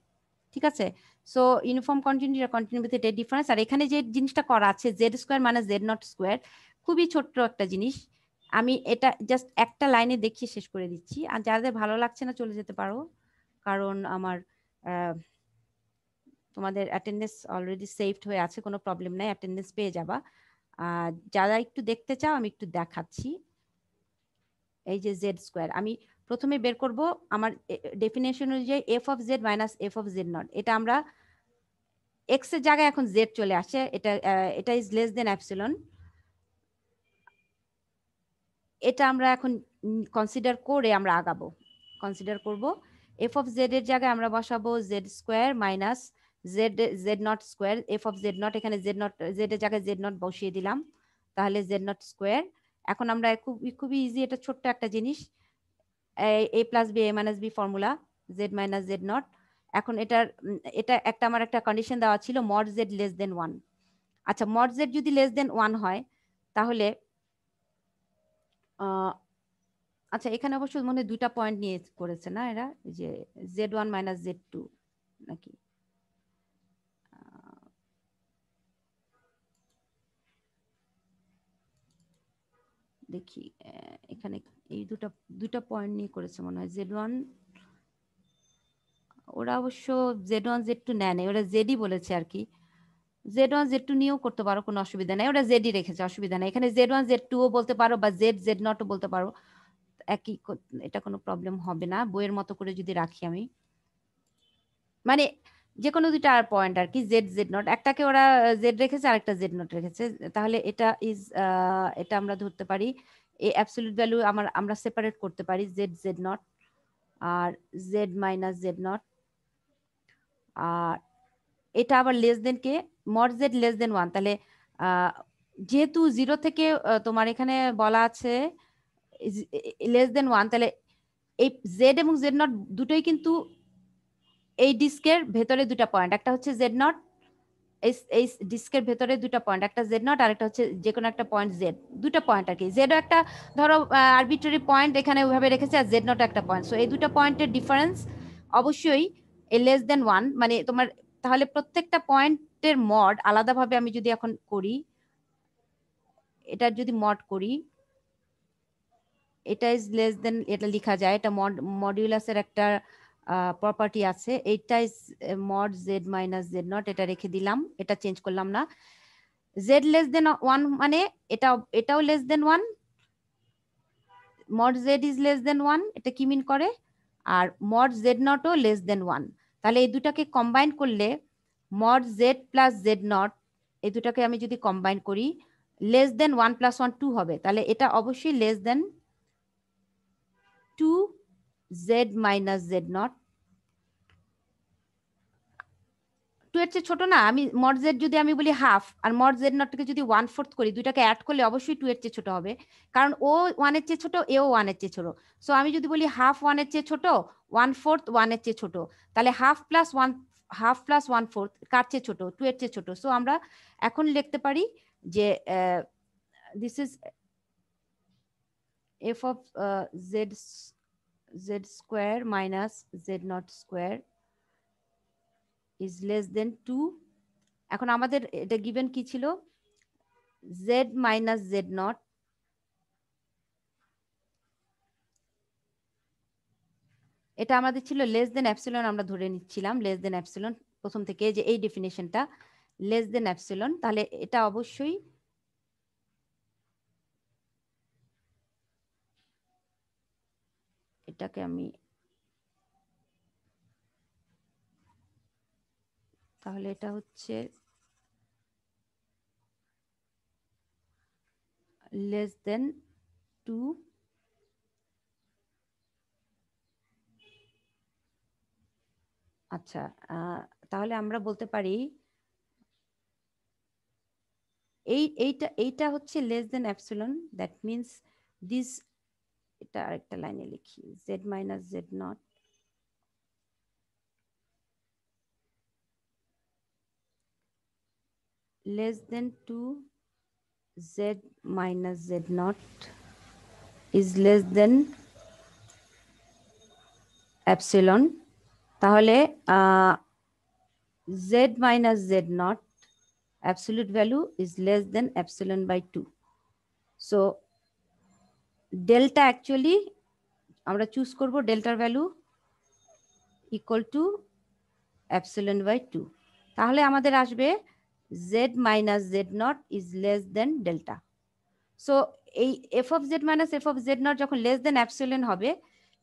ঠিক আছে? সো ইউনিফর্ম কন্টিনিউটি আর কন্টিনিউটিতে ডিফারেন্স। আর এখানে যে জিনিসটা করা আছে জেড স্কোয়ার মানে জেড নট স্কোয়ার, খুবই ছোট্ট একটা জিনিস। আমি এটা জাস্ট একটা লাইনে দেখিয়ে শেষ করে দিচ্ছি, আর যাদের ভালো লাগছে না চলে যেতে পারো, কারণ আমার তোমাদের অ্যাটেন্ডেন্স অলরেডি সেভড হয়ে আছে, কোনো প্রবলেম নাই, অ্যাটেন্ডেন্স পেয়ে যাবা। যারা একটু দেখতে চাও আমি একটু দেখাচ্ছি। এই যে জেড স্কোয়ার আমি প্রথমে বের করব, আমার ডেফিনেশন অনুযায়ী F of Z minus f of z not, এটা আমরা এক্স এর জায়গায় এখন জেড চলে আসে, এটা ইজ লেস দেন অ্যাপসিলন। এটা আমরা এখন কনসিডার করে আমরা আগাবো, কনসিডার করব। এফ অফ জেড এর জায়গায় আমরা বসাবো Z square minus z not square, F of z not, এখানে জেড নট, জেড এর জায়গায় জেড নট বসিয়ে দিলাম, তাহলে জেড নট স্কোয়ার। এখন আমরা খুবই ইজি, এটা ছোট্ট একটা জিনিস, a plus b a minus b formula, z minus z naught. এখন এটা একটা আমার একটা কন্ডিশন দেওয়া ছিল, মড জেড লেস দেন 1। আচ্ছা, মড জেড যদি লেস দেন 1 হয় তাহলে আচ্ছা, এখানে অবশ্য মনে হয় 2টা পয়েন্ট নিয়ে করেছে না এরা, যে z1 মাইনাস z2 নাকি, দেখি এখানে এই দুটা পয়েন্ট নিয়ে করেছে মনে হয়। z1, ওরা অবশ্য z1 z2 নেয়, ওরা জেডই বলেছে আর কি। z1 z2 নিয়েও করতে পারো, কোনো অসুবিধা নেই, ওরা জেডই রেখেছে, অসুবিধা নেই। এখানে z1 z2 ও বলতে পারো বা z নট ও বলতে পারো, একই, এটা কোনো প্রবলেম হবে না বইয়ের মতো করে যদি রাখি আমি, মানে যে কোনো দুইটা পয়েন্ট আর কি, জেড নট, একটাকে ওরা জেড রেখেছে আরেকটা জেড নট রেখেছে, তাহলে এটা আমরা ধরতে পারি এই অ্যাবসলিউট ভ্যালু আমরা সেপারেট করতে পারি, জেড নট আর জেড মাইনাস জেড নট। আর এটা আবার less than k, mod z less than 1, তাহলে যেহেতু 0 থেকে তোমার এখানে বলা আছে লেস দেন 1, তাহলে এই জেড এবং জেড নট দুটোই কিন্তু এই ডিস্কের ভেতরে দুটা পয়েন্ট, একটা হচ্ছে জেড নট, এই ডিস্কের ভেতরে দুটা পয়েন্ট, একটা জেড নট আর একটা হচ্ছে যে কোনো একটা পয়েন্ট জেড, দুটা পয়েন্ট আর কি। জেডও একটা ধরো আরবিট্রারি পয়েন্ট এখানে ওইভাবে রেখেছে, আর জেড নট একটা পয়েন্ট, সো এই দুটা পয়েন্টের ডিফারেন্স অবশ্যই এই লেস দেন 1, মানে তোমার তাহলে প্রত্যেকটা পয়েন্টের মড আলাদাভাবে আমি যদি এখন করি, এটা যদি মড করি, এটা ইজ লেস দেন, এটা লেখা যায়, এটা মডিউলাসের একটা প্রপার্টি আছে, এইটা is mod Z minus z not, এটা রেখে দিলাম, এটা চেঞ্জ করলাম না। জেড লেস দেন 1 মানে এটাও less than 1, mod Z is less than 1, এটা কি মিন করে, আর মড জেড নটও লেস দেন 1, তাহলে এই দুটাকে কম্বাইন করলে mod Z plus z nought, এই দুটাকে আমি যদি কম্বাইন করি, লেস দেন 1 প্লাস 1 2 হবে, তাহলে এটা অবশ্যই less than 2 Z minus z not. 2 এর চেয়ে ছোট না, আমি মড জেড যদি আমি বলি হাফ আর মড জেড নটকে যদি 1/4 করি, দুইটাকে অ্যাড করলে অবশ্যই 2 এর চেয়ে ছোট হবে, কারণ ও 1 এর চেয়ে ছোট, এও 1 এর চেয়ে ছোট। সো আমি যদি বলি হাফ 1 এর চেয়ে ছোট, 1/4 1 এর চেয়ে ছোট, তাহলে হাফ প্লাস 1/4 কার চেয়ে ছোট, 2 এর চেয়ে ছোট। সো আমরা এখন লিখতে পারি যে this is F of Z square minus z not square is less than 2। এখন আমাদের এটা গিভেন কি ছিল, z মাইনাস জেড নট, এটা আমাদের ছিল লেস দেন অ্যাপসিলন, আমরা ধরে নিচ্ছিলাম লেস দেন অ্যাপসিলন প্রথম থেকে, যে এই ডেফিনেশনটা লেস দেন অ্যাপসিলন, তাহলে এটা অবশ্যই এটাকে আমি, তাহলে এটা হচ্ছে লেস দেন 2 আচ্ছা, তাহলে আমরা বলতে পারি এইটা হচ্ছে less than epsilon, that means this, এটা আরেকটা লাইনে লিখি, Z minus z not less than 2 z minus z naught is less than epsilon, তাহলে z minus z naught absolute value is less than epsilon by 2. So delta actually আমরা choose করব ডেল্টার value equal two epsilon by 2, তাহলে আমাদের আসবে z minus z naught is less than delta. So এই f of z minus f of z naught যখন less than epsilon হবে,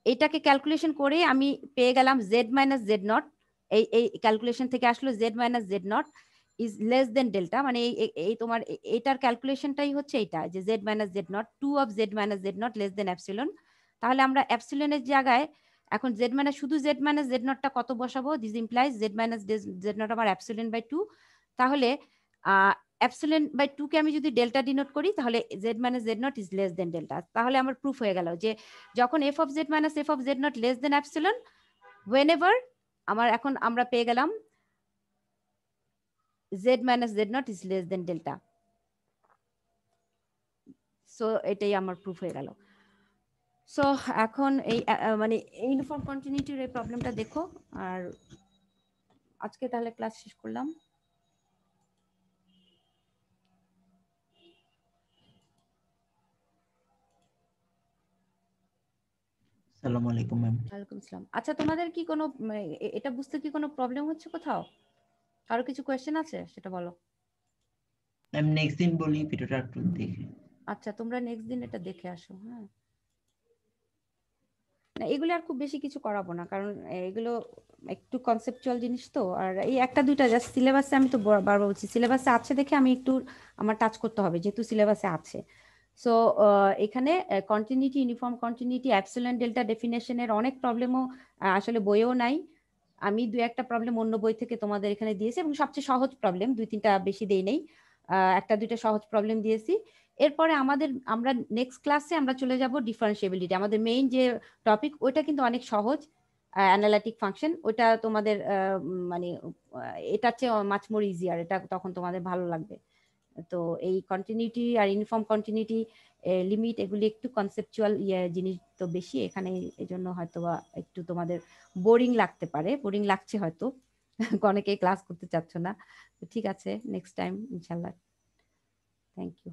এটাকে ক্যালকুলেশন করে আমি পেয়ে গেলাম z minus z naught, এই ক্যালকুলেশন থেকে আসলো z minus z naught is less than delta, মানে এই তোমার এটার ক্যালকুলেশনটাই হচ্ছে এইটা, যে z minus z naught 2 of z minus z naught less than epsilon। তাহলে আমরা epsilon এর জায়গায় এখন জেড মাইনাস শুধু জেড মাইনাস জেড নটটা কত বসাবো, this implies Z minus z not আমার অ্যাপসিলন বাই 2, তাহলে অ্যাপসিলন বাই 2 কে আমি যদি ডেল্টা ডিনোট করি তাহলে Z minus z not is less than delta. তাহলে আমার প্রুফ হয়ে গেল যে যখন f of Z minus f of z not less than epsilon, whenever আমার এখন আমরা পেয়ে গেলাম z minus z naught is less than delta. So এটাই আমার প্রুফ হয়ে গেল। সো এখন এই মানে ইউনিফর্ম কন্টিনিউটির এই প্রবলেমটা দেখো, আর আজকে তাহলে ক্লাস শেষ করলাম। আসসালামু আলাইকুম ম্যাম। ওয়ালাইকুম আসসালাম। আচ্ছা তোমাদের কি কোনো এটা বুঝতে কি কোনো প্রবলেম হচ্ছে কোথাও? কারো কিছু কোয়েশ্চেন আছে সেটা বলো। ম্যাম নেক্সট দিন বলি ভিডিওটা একটু দেখে। আচ্ছা তোমরা নেক্সট দিন এটা দেখে আসো। হ্যাঁ না এগুলো আর খুব বেশি কিছু করাবো না, কারণ এগুলো একটু কনসেপচুয়াল জিনিস তো, আর এই একটা দুইটা জাস্ট সিলেবাসে, আমি তো বারবার বলছি সিলেবাসে আছে দেখে আমি একটু আমার টাচ করতে হবে যেহেতু সিলেবাসে আছে। সো এখানে continuity, uniform continuity, epsilon delta ডেফিনেশনের অনেক প্রবলেমও আসলে বইয়েও নাই। আমি দু একটা প্রবলেম অন্য বই থেকে তোমাদের এখানে দিয়েছি, এবং সবচেয়ে সহজ প্রবলেম, দুই তিনটা বেশি দেই নেই, একটা দুইটা সহজ প্রবলেম দিয়েছি। এরপরে আমরা নেক্সট ক্লাসে আমরা চলে যাব ডিফারেন্সিয়েবিলিটি, আমাদের মেইন যে টপিক, ওইটা কিন্তু অনেক সহজ, অ্যানালিটিক ফাংশন, ওইটা তোমাদের মানে এটার চেয়ে মাচ মোর ইজিয়ার, এটা তখন তোমাদের ভালো লাগবে। তো এই কন্টিনিউটি আর ইউনিফর্ম কন্টিনিউটি, লিমিট, এগুলি একটু কনসেপচুয়াল জিনিস তো বেশি এখানে, এই জন্য হয়তো বা একটু তোমাদের বোরিং লাগতে পারে, বোরিং লাগছে হয়তো অনেকেই ক্লাস করতে চাচ্ছ না। ঠিক আছে, নেক্সট টাইম ইনশাল্লাহ। Thank you.